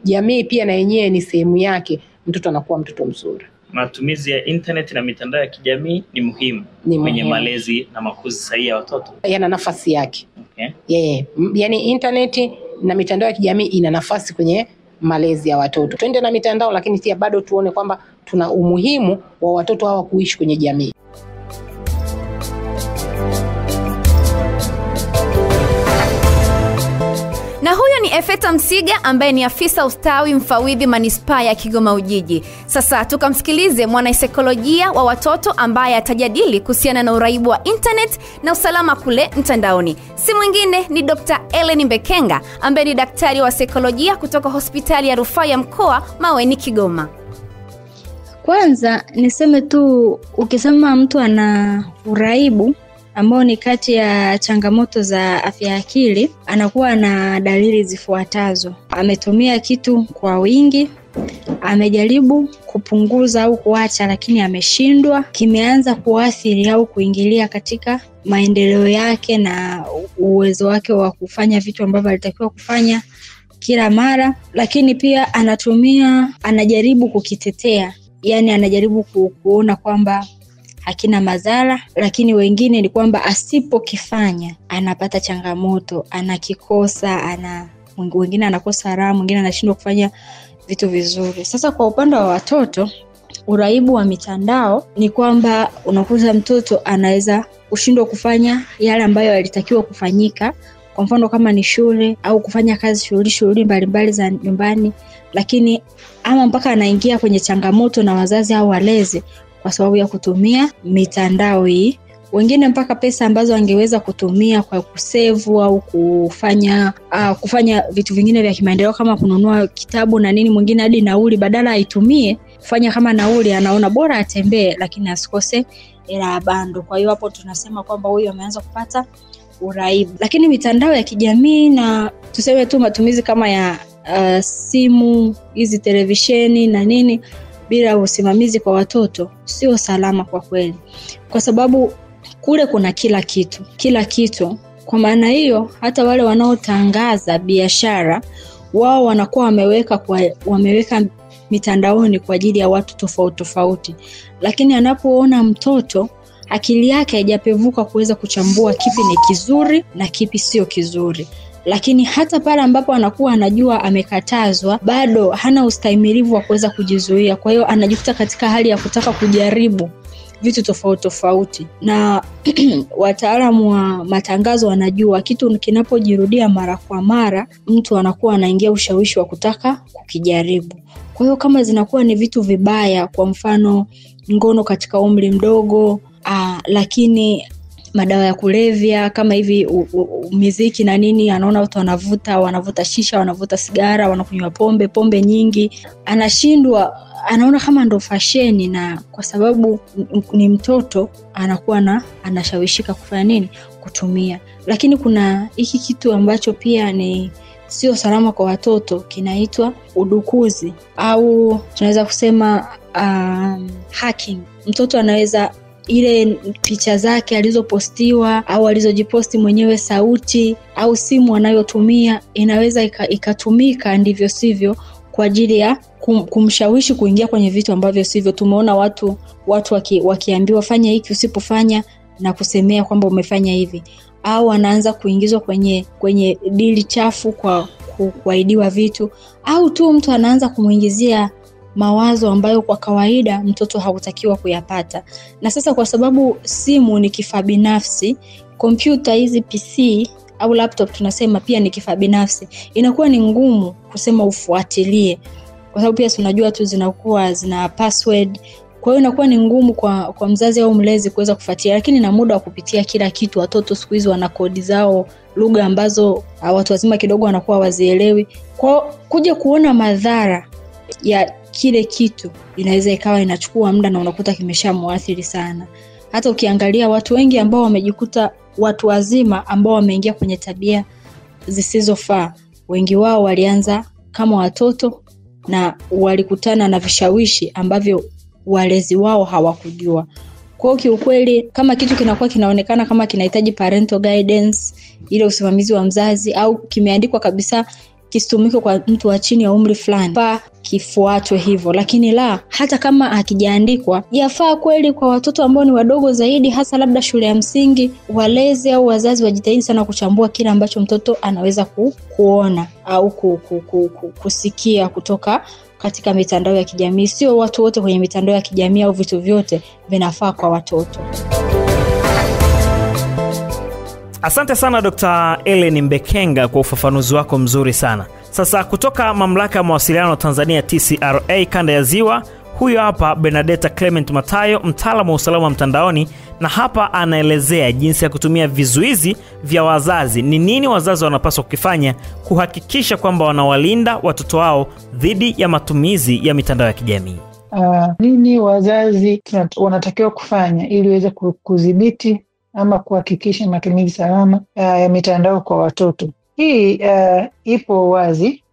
jamii pia na yenyewe ni sehemu yake, mtoto anakuwa mtoto mzuri. Matumizi ya internet na mitandao ya kijamii ni muhimu kwenye malezi na makuzi sahihi ya watoto. Yana nafasi yake. Okay. Yani internet na mitandao ya kijamii ina nafasi kwenye malezi ya watoto. Twende na mitandao, lakini pia bado tuone kwamba tuna umuhimu wa watoto hawa kuishi kwenye jamii. Na huyo ni Efeta Msiga ambaye ni afisa ustawi mfawidhi manispaa ya Kigoma Ujiji. Sasa tukamsikilize mwanasaikolojia wa watoto ambaye atajadili kuhusiana na uraibu wa internet na usalama kule mtandaoni. Si mwingine ni Dr. Ellen Mbekenga ambaye ni daktari wa saikolojia kutoka hospitali ya rufaa ya mkoa Maweni Kigoma. Kwanza niseme tu, ukisema mtu ana uraibu ambao ni kati ya changamoto za afya ya akili, anakuwa na dalili zifuatazo. Ametumia kitu kwa wingi, amejaribu kupunguza au kuacha lakini ameshindwa, kimeanza kuathiri au kuingilia katika maendeleo yake na uwezo wake wa kufanya vitu ambavyo alitakiwa kufanya kila mara. Lakini pia anajaribu kukitetea, yani anajaribu kuona kwamba hakina madhara, lakini wengine ni kwamba asipokifanya anapata changamoto, anakikosa, wengine anakosa raha, mwingine anashindwa kufanya vitu vizuri. Sasa kwa upande wa watoto, uraibu wa mitandao ni kwamba unakuta mtoto anaweza kushindwa kufanya yale ambayo yalitakiwa kufanyika, kwa mfano kama ni shule au kufanya kazi shughuli mbalimbali za nyumbani, lakini ama mpaka anaingia kwenye changamoto na wazazi au walezi kwa sababu ya kutumia mitandao hii. Wengine mpaka pesa ambazo angeweza kutumia kwa kusevu au kufanya vitu vingine vya kimaendeleo kama kununua kitabu na nini, mwingine hadi nauli badala aitumie kufanya kama nauli, anaona bora atembee lakini asikose hela bando. Kwa hiyo hapo tunasema kwamba huyu ameanza kupata uraibu. Lakini mitandao ya kijamii na tuseme tu matumizi kama ya simu, hizi televisheni na nini, bila usimamizi kwa watoto sio salama kwa kweli, kwa sababu kule kuna kila kitu. Kwa maana hiyo hata wale wanaotangaza biashara wao wanakuwa wameweka mitandaoni kwa ajili ya watu tofauti, lakini anapoona mtoto akili yake haijapevuka kuweza kuchambua kipi ni kizuri na kipi sio kizuri, lakini hata pale ambapo anakuwa anajua amekatazwa bado hana ustahimilivu wa kuweza kujizuia. Kwa hiyo anajikuta katika hali ya kutaka kujaribu vitu tofauti. Na wataalamu wa matangazo wanajua kitu kinapojirudia mara kwa mara, mtu anakuwa anaingia ushawishi wa kutaka kukijaribu. Kwa hiyo kama zinakuwa ni vitu vibaya, kwa mfano ngono katika umri mdogo, lakini madawa ya kulevya kama hivi muziki na nini, anaona watu wanavuta shisha, wanavuta sigara, wanakunywa pombe nyingi, anashindwa, anaona kama ndo fasheni, na kwa sababu ni mtoto anakuwa anashawishika kufanya nini, kutumia. Lakini kuna hiki kitu ambacho pia ni sio salama kwa watoto, kinaitwa udukuzi au tunaweza kusema hacking. Mtoto anaweza ile picha zake alizopostiwa au alizojiposti mwenyewe, sauti au simu anayotumia inaweza ikatumika ndivyo sivyo kwa ajili ya kumshawishi kuingia kwenye vitu ambavyo sivyo. Tumeona watu wakiambiwa fanya hiki, usipofanya na kusemea kwamba umefanya hivi, au anaanza kuingizwa kwenye dili chafu kwa kuahidiwa vitu, au tu mtu anaanza kumuingizia mawazo ambayo kwa kawaida mtoto hautakiwa kuyapata. Na sasa kwa sababu simu ni kifaa binafsi, kompyuta hizi PC au laptop tunasema pia ni kifaa binafsi, inakuwa ni ngumu kusema ufuatilie, kwa sababu pia tunajua tu zina password. Kwa hiyo inakuwa ni ngumu kwa mzazi au mlezi kuweza kufuatilia, lakini na muda wa kupitia kila kitu. Watoto siku hizi wana kodi zao, lugha ambazo watu wazima kidogo wanakuwa wazielewi. Kwa kuja kuona madhara ya kile kitu inaweza ikawa inachukua muda na unakuta kimeshamuathiri sana. Hata ukiangalia watu wengi ambao wamejikuta, watu wazima ambao wameingia kwenye tabia zisizofaa, wengi wao walianza kama watoto na walikutana na vishawishi ambavyo walezi wao hawakujua. Kwa hiyo kiukweli kama kitu kinakuwa kinaonekana kama kinahitaji parental guidance, ile usimamizi wa mzazi, au kimeandikwa kabisa kisitumike kwa mtu wa chini ya umri fulani, pa kifuatwe hivyo. Lakini la, hata kama hakijaandikwa, yafaa kweli kwa watoto ambao ni wadogo zaidi, hasa labda shule ya msingi, walezi au wazazi wajitahidi sana kuchambua kile ambacho mtoto anaweza kuona au kusikia kutoka katika mitandao ya kijamii. Sio watu wote kwenye mitandao ya kijamii au vitu vyote vinafaa kwa watoto. Asante sana Dr. Ellen Mbekenga kwa ufafanuzi wako mzuri sana. Sasa kutoka Mamlaka ya Mawasiliano Tanzania TCRA Kanda ya Ziwa, huyo hapa Bernadetta Clement Matayo, mtaalamu wa usalama mtandaoni, na hapa anaelezea jinsi ya kutumia vizuizi vya wazazi. Ni nini wazazi wanapaswa kufanya kuhakikisha kwamba wanawalinda watoto wao dhidi ya matumizi ya mitandao ya kijamii? Nini wazazi wanatakiwa kufanya ili waweze kudhibiti ama kuhakikisha matumizi salama ya mitandao kwa watoto? Hii ipo wazi.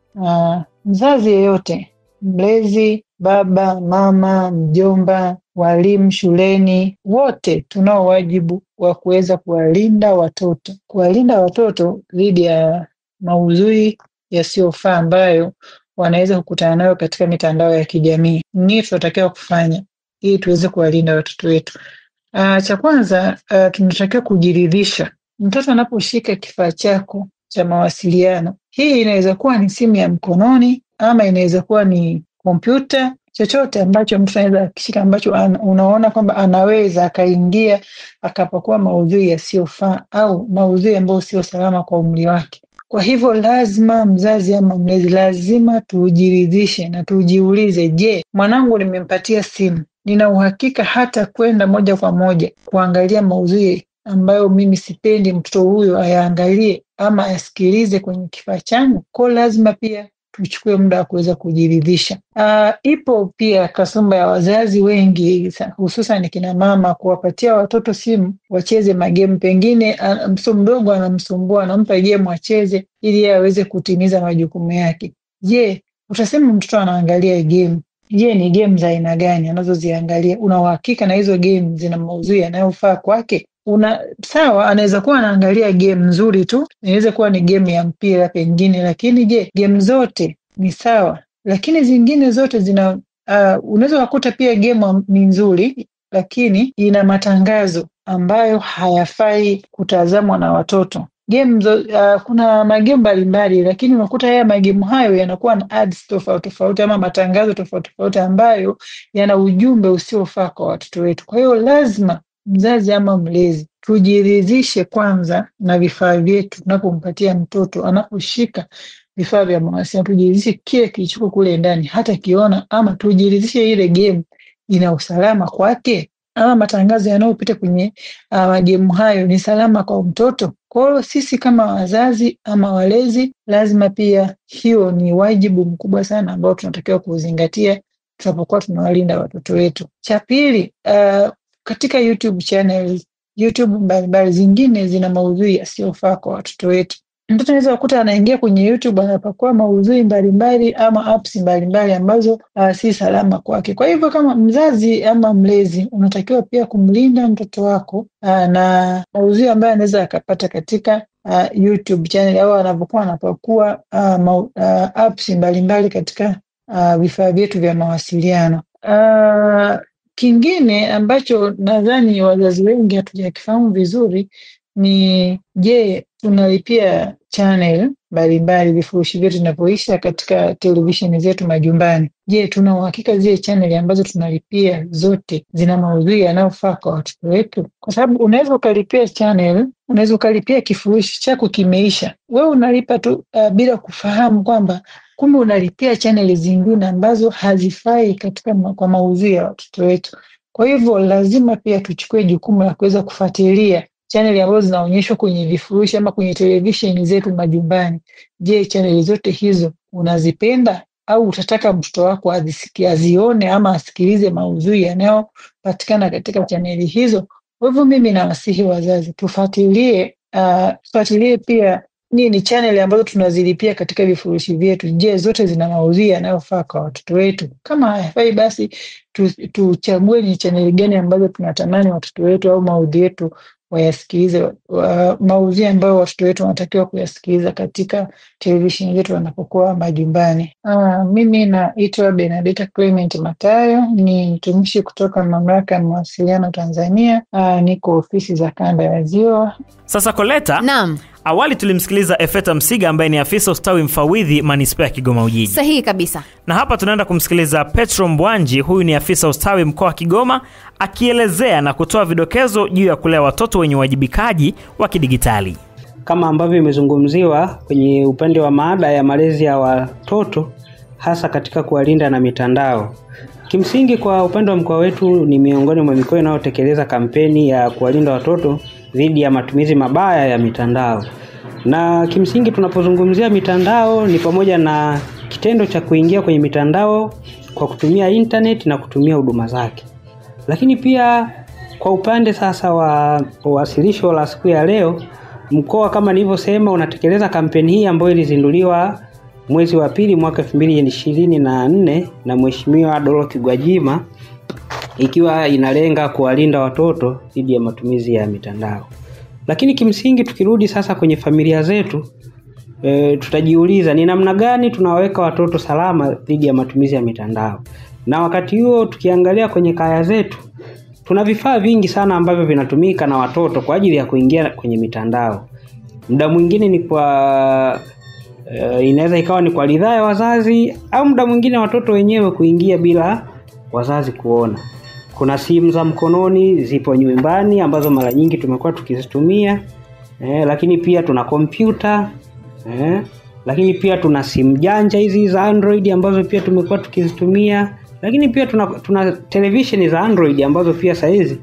Mzazi yeyote, mlezi, baba, mama, mjomba, walimu shuleni, wote tunao wajibu wa kuweza kuwalinda watoto dhidi ya maudhui yasiyofaa ambayo wanaweza kukutana nayo katika mitandao ya kijamii. Nini tunatakiwa kufanya ili tuweze kuwalinda watoto wetu? Cha kwanza, tunatakiwa kujiridhisha. Mtoto anaposhika kifaa chako cha mawasiliano, hii inaweza kuwa ni simu ya mkononi ama inaweza kuwa ni kompyuta, chochote ambacho mtu anaweza kishika ambacho unaona kwamba anaweza akaingia akapakua maudhui yasiyofaa au maudhui ambayo sio salama kwa umri wake. Kwa hivyo lazima mzazi ama mlezi, lazima tujiridhishe na tujiulize, je, mwanangu nimempatia simu, nina uhakika hata kwenda moja kwa moja kuangalia maudhui ambayo mimi sipendi mtoto huyo ayaangalie ama asikilize kwenye kifaa changu? Kwa lazima pia tuchukue muda wa kuweza kujiridhisha. Ipo pia kasumba ya wazazi wengi, hususan kina mama, kuwapatia watoto simu wacheze magemu. Pengine mtoto mdogo anamsumbua, anampa game acheze ili aweze kutimiza majukumu yake. Je, utasema mtoto anaangalia game, je, ni game za aina gani anazoziangalia? Una uhakika na hizo game zina maudhui yanayofaa kwake? Sawa, anaweza kuwa anaangalia game nzuri tu, inaweza kuwa ni game ya mpira pengine, lakini je, game zote ni sawa? Lakini zingine zote zina unaweza kukuta pia game ni nzuri lakini ina matangazo ambayo hayafai kutazamwa na watoto. Kuna magame mbalimbali, lakini unakuta haya magame hayo yanakuwa na ads tofauti ama matangazo tofauti ambayo yana ujumbe usiofaa kwa watoto wetu. Kwa hiyo lazima mzazi ama mlezi tujiridhishe kwanza na vifaa vyetu. Tunapompatia mtoto, anaposhika vifaa vya mawasiliano, tujiridhishe kile kilichoko kule ndani hata kiona, ama tujiridhishe ile game ina usalama kwake, ama matangazo yanayopita kwenye game hayo ni salama kwa mtoto. Kwa hiyo sisi kama wazazi ama walezi, lazima pia hiyo ni wajibu mkubwa sana ambao tunatakiwa kuzingatia tunapokuwa tunawalinda watoto wetu. Cha pili, katika YouTube channels, YouTube mbalimbali zingine zina maudhui yasiyofaa kwa watoto wetu. Mtoto anaweza kukuta anaingia kwenye YouTube anapakua maudhui mbalimbali ama apps mbalimbali ambazo si salama kwake. Kwa hivyo kama mzazi ama mlezi, unatakiwa pia kumlinda mtoto wako na maudhui ambayo anaweza akapata katika YouTube channel au anapokuwa anapakua apps mbalimbali katika vifaa vyetu vya mawasiliano. Kingine ambacho nadhani wazazi wengi hatujakifahamu vizuri ni, je, tunalipia channel mbalimbali vifurushi vyetu vinavyoisha katika televisheni zetu majumbani? Je, tuna uhakika zile channel ambazo tunalipia zote zina maudhui yanayofaa kwa watoto wetu? Kwa sababu unaweza ukalipia channel, unaweza ukalipia kifurushi chako kimeisha, wewe unalipa tu bila kufahamu kwamba kumbe unalipia channel zingine ambazo hazifai katika kwa maudhui ya watoto wetu. Kwa hivyo lazima pia tuchukue jukumu la kuweza kufuatilia channel ambazo zinaonyeshwa kwenye vifurushi ama kwenye televisheni zetu majumbani. Je, channel zote hizo unazipenda au utataka mtoto wako azione ama asikilize maudhui yanayopatikana katika channel hizo? Kwa hivyo mimi nawasihi wazazi tufuatilie pia ni channel ambazo tunazilipia katika vifurushi vyetu. Je, zote zina maudhui yanayofaa kwa watoto wetu? Kama hayafai, basi tuchague ni channel gani ambazo tunatamani watoto wetu au maudhui yetu wayasikilize maudhui ambayo watoto wetu wanatakiwa kuyasikiliza katika televisheni zetu wanapokuwa majumbani. Mimi naitwa Benedetta Clement Matayo, ni mtumishi kutoka Mamlaka ya Mawasiliano Tanzania. Niko ofisi za Kanda ya Ziwa. Sasa Koleta, Naam. awali tulimsikiliza Efeta Msiga ambaye ni afisa ustawi mfawidhi manispaa ya Kigoma Ujiji. Sahihi kabisa. Na hapa tunaenda kumsikiliza Petro Mbwanji, huyu ni afisa ustawi mkoa wa Kigoma, akielezea na kutoa vidokezo juu ya kulea watoto wenye uwajibikaji wa kidigitali. Kama ambavyo imezungumziwa kwenye upande wa maada ya malezi ya watoto, hasa katika kuwalinda na mitandao. Kimsingi kwa upande wa mkoa wetu ni miongoni mwa mikoa inayotekeleza kampeni ya kuwalinda watoto dhidi ya matumizi mabaya ya mitandao. Na kimsingi tunapozungumzia mitandao ni pamoja na kitendo cha kuingia kwenye mitandao kwa kutumia internet na kutumia huduma zake. Lakini pia kwa upande sasa wa wasilisho la siku ya leo, mkoa kama nilivyosema unatekeleza kampeni hii ambayo ilizinduliwa mwezi wa pili mwaka 2024 na Mheshimiwa Dorothy Gwajima, ikiwa inalenga kuwalinda watoto dhidi ya matumizi ya mitandao. Lakini kimsingi tukirudi sasa kwenye familia zetu, tutajiuliza ni namna gani tunaweka watoto salama dhidi ya matumizi ya mitandao. Na wakati huo tukiangalia kwenye kaya zetu, tuna vifaa vingi sana ambavyo vinatumika na watoto kwa ajili ya kuingia kwenye mitandao. Muda mwingine ni kwa inaweza ikawa ni kwa ridhaa ya wazazi, au muda mwingine watoto wenyewe kuingia bila wazazi kuona. Kuna simu za mkononi zipo nyumbani ambazo mara nyingi tumekuwa tukizitumia, lakini pia tuna kompyuta, lakini pia tuna simu janja hizi za Android ambazo pia tumekuwa tukizitumia, lakini pia tuna televisheni za Android ambazo pia saizi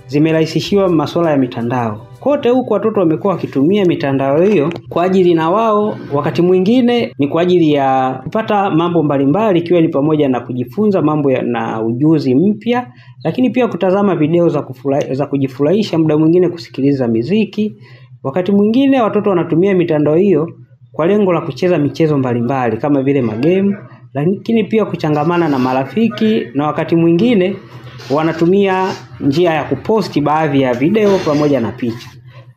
zimerahisishiwa masuala ya mitandao. Kote huko watoto wamekuwa wakitumia mitandao hiyo kwa ajili na wao wakati mwingine ni kwa ajili ya kupata mambo mbalimbali, ikiwa ni pamoja na kujifunza mambo na ujuzi mpya, lakini pia kutazama video za kujifurahisha, muda mwingine kusikiliza muziki. Wakati mwingine watoto wanatumia mitandao hiyo kwa lengo la kucheza michezo mbalimbali kama vile magame, lakini pia kuchangamana na marafiki, na wakati mwingine wanatumia njia ya kuposti baadhi ya video pamoja na picha.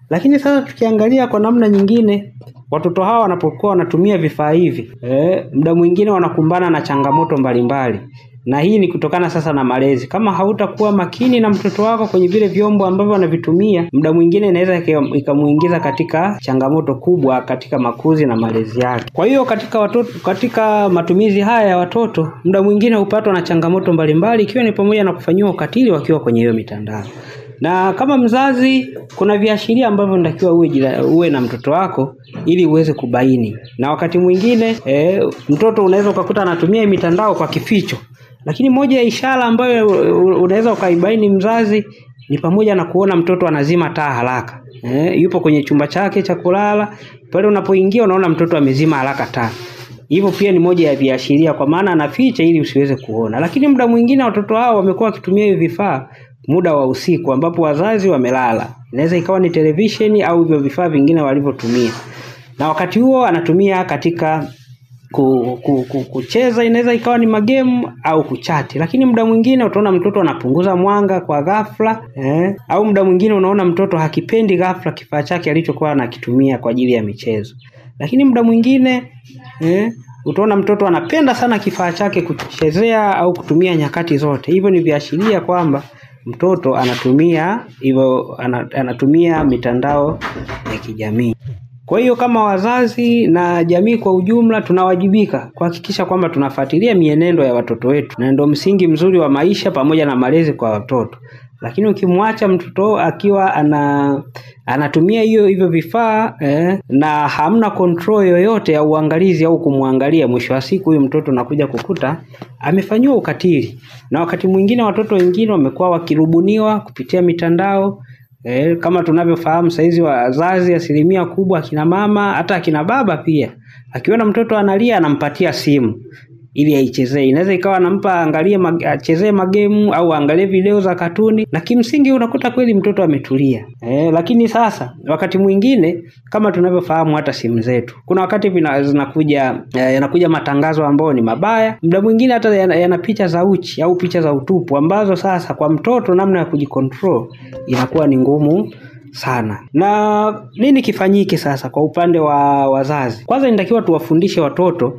Lakini sasa tukiangalia kwa namna nyingine, watoto hawa wanapokuwa wanatumia vifaa hivi, muda mwingine wanakumbana na changamoto mbalimbali. Na hii ni kutokana sasa na malezi. Kama hautakuwa makini na mtoto wako kwenye vile vyombo ambavyo anavitumia, muda mwingine inaweza ikamuingiza katika changamoto kubwa katika makuzi na malezi yake. Kwa hiyo katika matumizi haya ya watoto, muda mwingine hupatwa na changamoto mbalimbali, ikiwa ni pamoja na kufanyiwa ukatili wakiwa kwenye hiyo mitandao. Na kama mzazi kuna viashiria ambavyo unatakiwa uwe na mtoto wako ili uweze kubaini. Na wakati mwingine mtoto unaweza ukakuta anatumia mitandao kwa kificho. Lakini moja ya ishara ambayo unaweza ukaibaini mzazi ni pamoja na kuona mtoto anazima taa haraka. Yupo kwenye chumba chake cha kulala, pale unapoingia unaona mtoto amezima haraka taa. Hivyo pia ni moja ya viashiria, kwa maana anaficha ili usiweze kuona. Lakini muda mwingine watoto hao wamekuwa wakitumia hivi vifaa muda wa usiku ambapo wazazi wamelala. Inaweza ikawa ni televisheni au hivyo vifaa vingine walivyotumia. Na wakati huo anatumia katika kucheza, inaweza ikawa ni magame au kuchati. Lakini muda mwingine utaona mtoto anapunguza mwanga kwa ghafla, au muda mwingine unaona mtoto hakipendi ghafla kifaa chake alichokuwa anakitumia kwa ajili ya michezo. Lakini muda mwingine utaona mtoto anapenda sana kifaa chake kuchezea au kutumia nyakati zote. Hivyo ni viashiria kwamba mtoto anatumia mitandao ya kijamii. Kwa hiyo kama wazazi na jamii kwa ujumla tunawajibika kuhakikisha kwamba tunafuatilia mienendo ya watoto wetu, na ndio msingi mzuri wa maisha pamoja na malezi kwa watoto. Lakini ukimwacha mtoto akiwa anatumia hivyo vifaa na hamna control yoyote ya uangalizi au kumwangalia, mwisho wa siku huyu mtoto nakuja kukuta amefanywa ukatili. Na wakati mwingine watoto wengine wamekuwa wakirubuniwa kupitia mitandao. Kama tunavyofahamu saizi wazazi asilimia kubwa akina mama hata akina baba pia, akiona mtoto analia anampatia simu ili aichezee. Inaweza ikawa anampa achezee magemu au angalie video za katuni, na kimsingi unakuta kweli mtoto ametulia. Lakini sasa wakati mwingine kama tunavyofahamu hata simu zetu, kuna wakati yanakuja matangazo ambayo ni mabaya, muda mwingine hata yana picha za uchi au picha za utupu ambazo sasa kwa mtoto namna ya kujikontrol inakuwa ni ngumu sana. Na nini kifanyike sasa kwa upande wa wazazi? Kwanza inatakiwa tuwafundishe watoto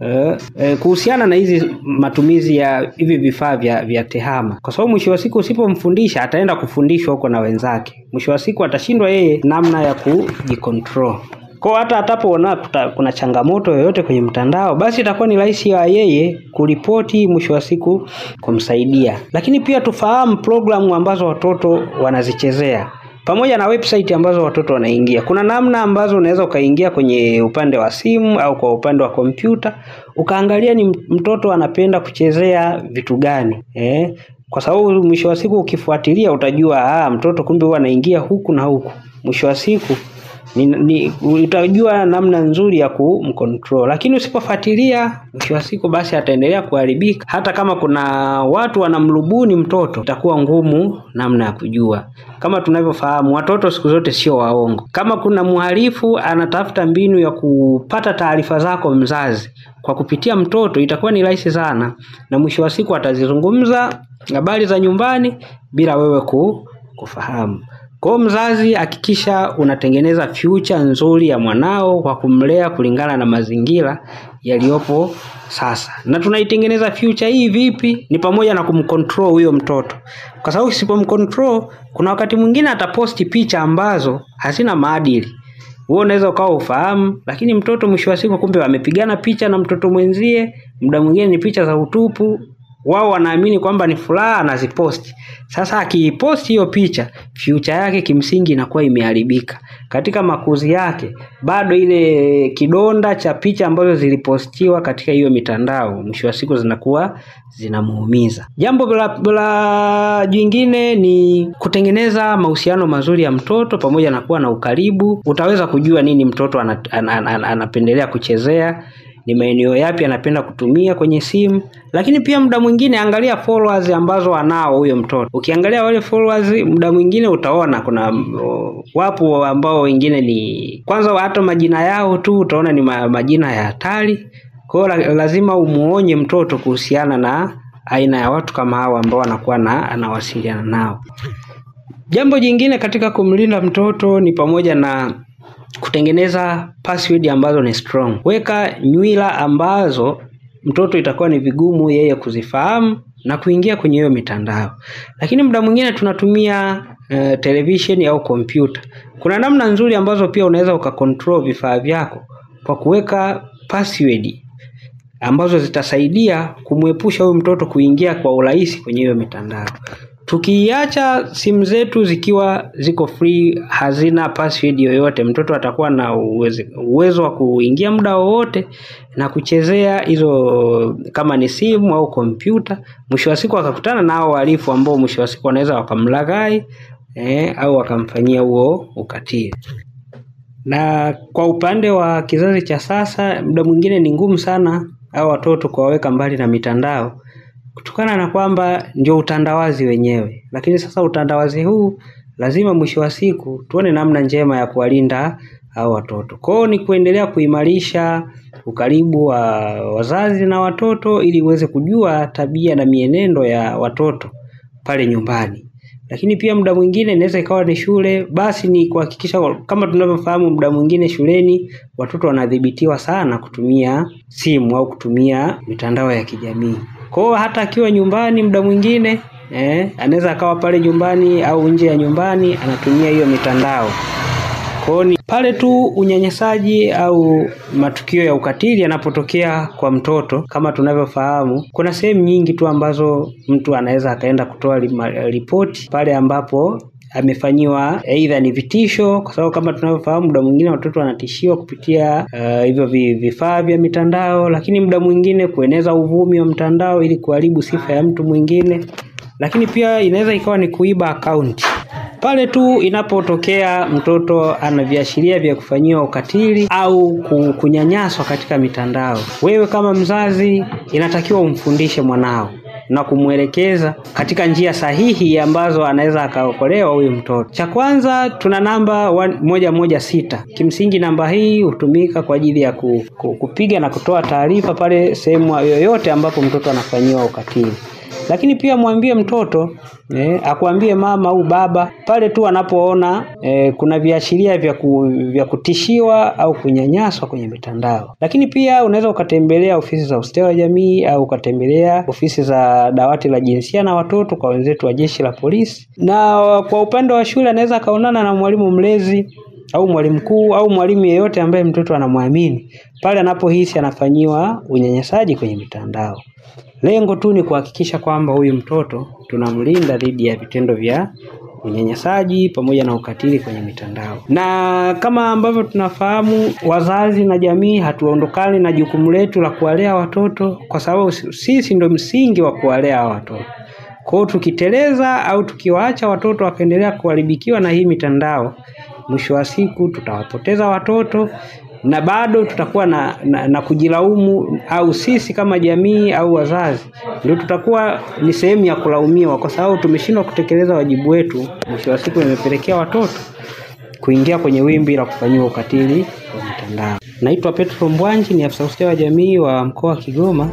kuhusiana na hizi matumizi ya hivi vifaa vya tehama. Kwa sababu mwisho wa siku usipomfundisha ataenda kufundishwa huko na wenzake. Mwisho wa siku atashindwa yeye namna ya kujicontrol. Kwa hata atapoona kuna changamoto yoyote kwenye mtandao, basi itakuwa ni rahisi ya yeye kuripoti, mwisho wa siku kumsaidia. Lakini pia tufahamu programu ambazo watoto wanazichezea, pamoja na website ambazo watoto wanaingia. Kuna namna ambazo unaweza ukaingia kwenye upande wa simu au kwa upande wa kompyuta, ukaangalia ni mtoto anapenda kuchezea vitu gani. Kwa sababu mwisho wa siku ukifuatilia utajua mtoto kumbe huwa anaingia huku na huku. Mwisho wa siku utajua namna nzuri ya kumcontrol. Lakini usipofuatilia, mwisho wa siku basi ataendelea kuharibika. Hata kama kuna watu wanamrubuni mtoto, itakuwa ngumu namna ya kujua. Kama tunavyofahamu, watoto siku zote sio waongo. Kama kuna mhalifu anatafuta mbinu ya kupata taarifa zako mzazi kwa kupitia mtoto, itakuwa ni rahisi sana, na mwisho wa siku atazizungumza habari za nyumbani bila wewe kufahamu. Kwa mzazi, hakikisha unatengeneza future nzuri ya mwanao kwa kumlea kulingana na mazingira yaliyopo sasa. Na tunaitengeneza future hii vipi? Ni pamoja na kumcontrol huyo mtoto. Kwa sababu usipomcontrol, kuna wakati mwingine ataposti picha ambazo hazina maadili. Wewe unaweza ukawa ufahamu, lakini mtoto mwisho wa siku kumbe amepigana picha na mtoto mwenzie, muda mwingine ni picha za utupu. Wao wanaamini kwamba ni furaha, anaziposti. Sasa akiposti hiyo picha, future yake kimsingi inakuwa imeharibika. Katika makuzi yake, bado ile kidonda cha picha ambazo zilipostiwa katika hiyo mitandao, mwisho wa siku zinakuwa zinamuumiza. Jambo la jingine ni kutengeneza mahusiano mazuri ya mtoto pamoja na kuwa na ukaribu. Utaweza kujua nini mtoto anapendelea kuchezea, ni maeneo yapi anapenda kutumia kwenye simu. Lakini pia muda mwingine angalia followers ambazo anao huyo mtoto. Ukiangalia wale followers, muda mwingine utaona kuna wapo ambao wengine ni, kwanza hata majina yao tu utaona ni majina ya hatari. Kwa hiyo lazima umuonye mtoto kuhusiana na aina ya watu kama hao ambao anakuwa anawasiliana nao. Jambo jingine katika kumlinda mtoto ni pamoja na kutengeneza password ambazo ni strong. Weka nywila ambazo mtoto itakuwa ni vigumu yeye kuzifahamu na kuingia kwenye hiyo mitandao. Lakini muda mwingine tunatumia television au kompyuta. Kuna namna nzuri ambazo pia unaweza ukacontrol vifaa vyako kwa kuweka password ambazo zitasaidia kumuepusha huyo mtoto kuingia kwa urahisi kwenye hiyo mitandao. Tukiacha simu zetu zikiwa ziko free, hazina password yoyote, mtoto atakuwa na uwezo wa kuingia muda wowote na kuchezea hizo, kama ni simu au kompyuta. Mwisho wa siku akakutana na hao wahalifu ambao mwisho wa siku wanaweza wakamlaghai au wakamfanyia huo ukatili. Na kwa upande wa kizazi cha sasa, muda mwingine ni ngumu sana hao watoto kuwaweka mbali na mitandao, kutokana na kwamba ndio utandawazi wenyewe. Lakini sasa utandawazi huu lazima mwisho wa siku tuone namna njema ya kuwalinda hao watoto. Kwa hiyo ni kuendelea kuimarisha ukaribu wa wazazi na watoto ili uweze kujua tabia na mienendo ya watoto pale nyumbani. Lakini pia muda mwingine inaweza ikawa ni shule, basi ni kuhakikisha, kama tunavyofahamu muda mwingine shuleni watoto wanadhibitiwa sana kutumia simu au kutumia mitandao ya kijamii. Kwa hiyo hata akiwa nyumbani muda mwingine anaweza akawa pale nyumbani au nje ya nyumbani anatumia hiyo mitandao. Kwa hiyo ni pale tu unyanyasaji au matukio ya ukatili yanapotokea kwa mtoto, kama tunavyofahamu kuna sehemu nyingi tu ambazo mtu anaweza akaenda kutoa ripoti pale ambapo amefanyiwa aidha ni vitisho, kwa sababu kama tunavyofahamu muda mwingine watoto wanatishiwa kupitia hivyo vifaa vya mitandao. Lakini muda mwingine kueneza uvumi wa mtandao ili kuharibu sifa ya mtu mwingine. Lakini pia inaweza ikawa ni kuiba account. Pale tu inapotokea mtoto ana viashiria vya kufanyiwa ukatili au kunyanyaswa katika mitandao, wewe kama mzazi inatakiwa umfundishe mwanao na kumuelekeza katika njia sahihi ambazo anaweza akaokolewa huyu mtoto. Cha kwanza tuna namba 116. Kimsingi namba hii hutumika kwa ajili ya kupiga na kutoa taarifa pale sehemu yoyote ambapo mtoto anafanyiwa ukatili. Lakini pia mwambie mtoto akuambie mama au baba pale tu anapoona kuna viashiria vya kutishiwa au kunyanyaswa kwenye mitandao. Lakini pia unaweza ukatembelea ofisi za ustawi wa jamii au ukatembelea ofisi za dawati la jinsia na watoto kwa wenzetu wa jeshi la polisi. Na kwa upande wa shule anaweza kaonana na mwalimu mlezi au mwalimu mkuu au mwalimu yeyote ambaye mtoto anamwamini pale anapohisi anafanyiwa unyanyasaji kwenye mitandao. Lengo tu ni kuhakikisha kwamba huyu mtoto tunamlinda dhidi ya vitendo vya unyanyasaji pamoja na ukatili kwenye mitandao. Na kama ambavyo tunafahamu, wazazi na jamii hatuondokani na jukumu letu la kuwalea watoto, kwa sababu sisi ndio msingi wa kuwalea watoto. Kwa hiyo tukiteleza au tukiwaacha watoto wakaendelea kuharibikiwa na hii mitandao, mwisho wa siku tutawapoteza watoto na bado tutakuwa na kujilaumu, au sisi kama jamii au wazazi ndio tutakuwa ni sehemu ya kulaumiwa kwa sababu tumeshindwa kutekeleza wajibu wetu. Mwisho wa siku imepelekea watoto kuingia kwenye wimbi la kufanyiwa ukatili wa mitandao. Naitwa Petro Mbwanji, ni afisa ustawi wa jamii wa mkoa wa Kigoma.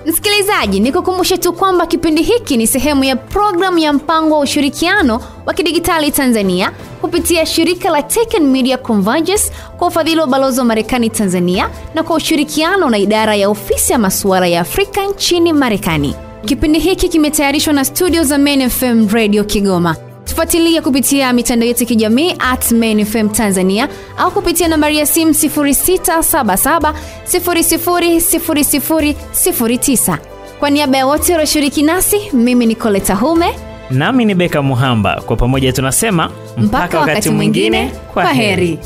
Msikilizaji, nikukumbushe tu kwamba kipindi hiki ni sehemu ya programu ya mpango wa ushirikiano wa kidigitali Tanzania kupitia shirika la Tech Media Convergence kwa ufadhili wa balozi wa Marekani Tanzania na kwa ushirikiano na idara ya ofisi ya masuala ya Afrika nchini Marekani. Kipindi hiki kimetayarishwa na studio za Main FM Radio Kigoma. Tufuatilie kupitia mitandao yetu ya kijamii @mainfm Tanzania au kupitia nambari ya simu 0677000009. Kwa niaba ya wote walioshiriki nasi, mimi ni Koleta Hume nami ni Beka Muhamba. Kwa pamoja tunasema mpaka wakati mwingine, kwa heri.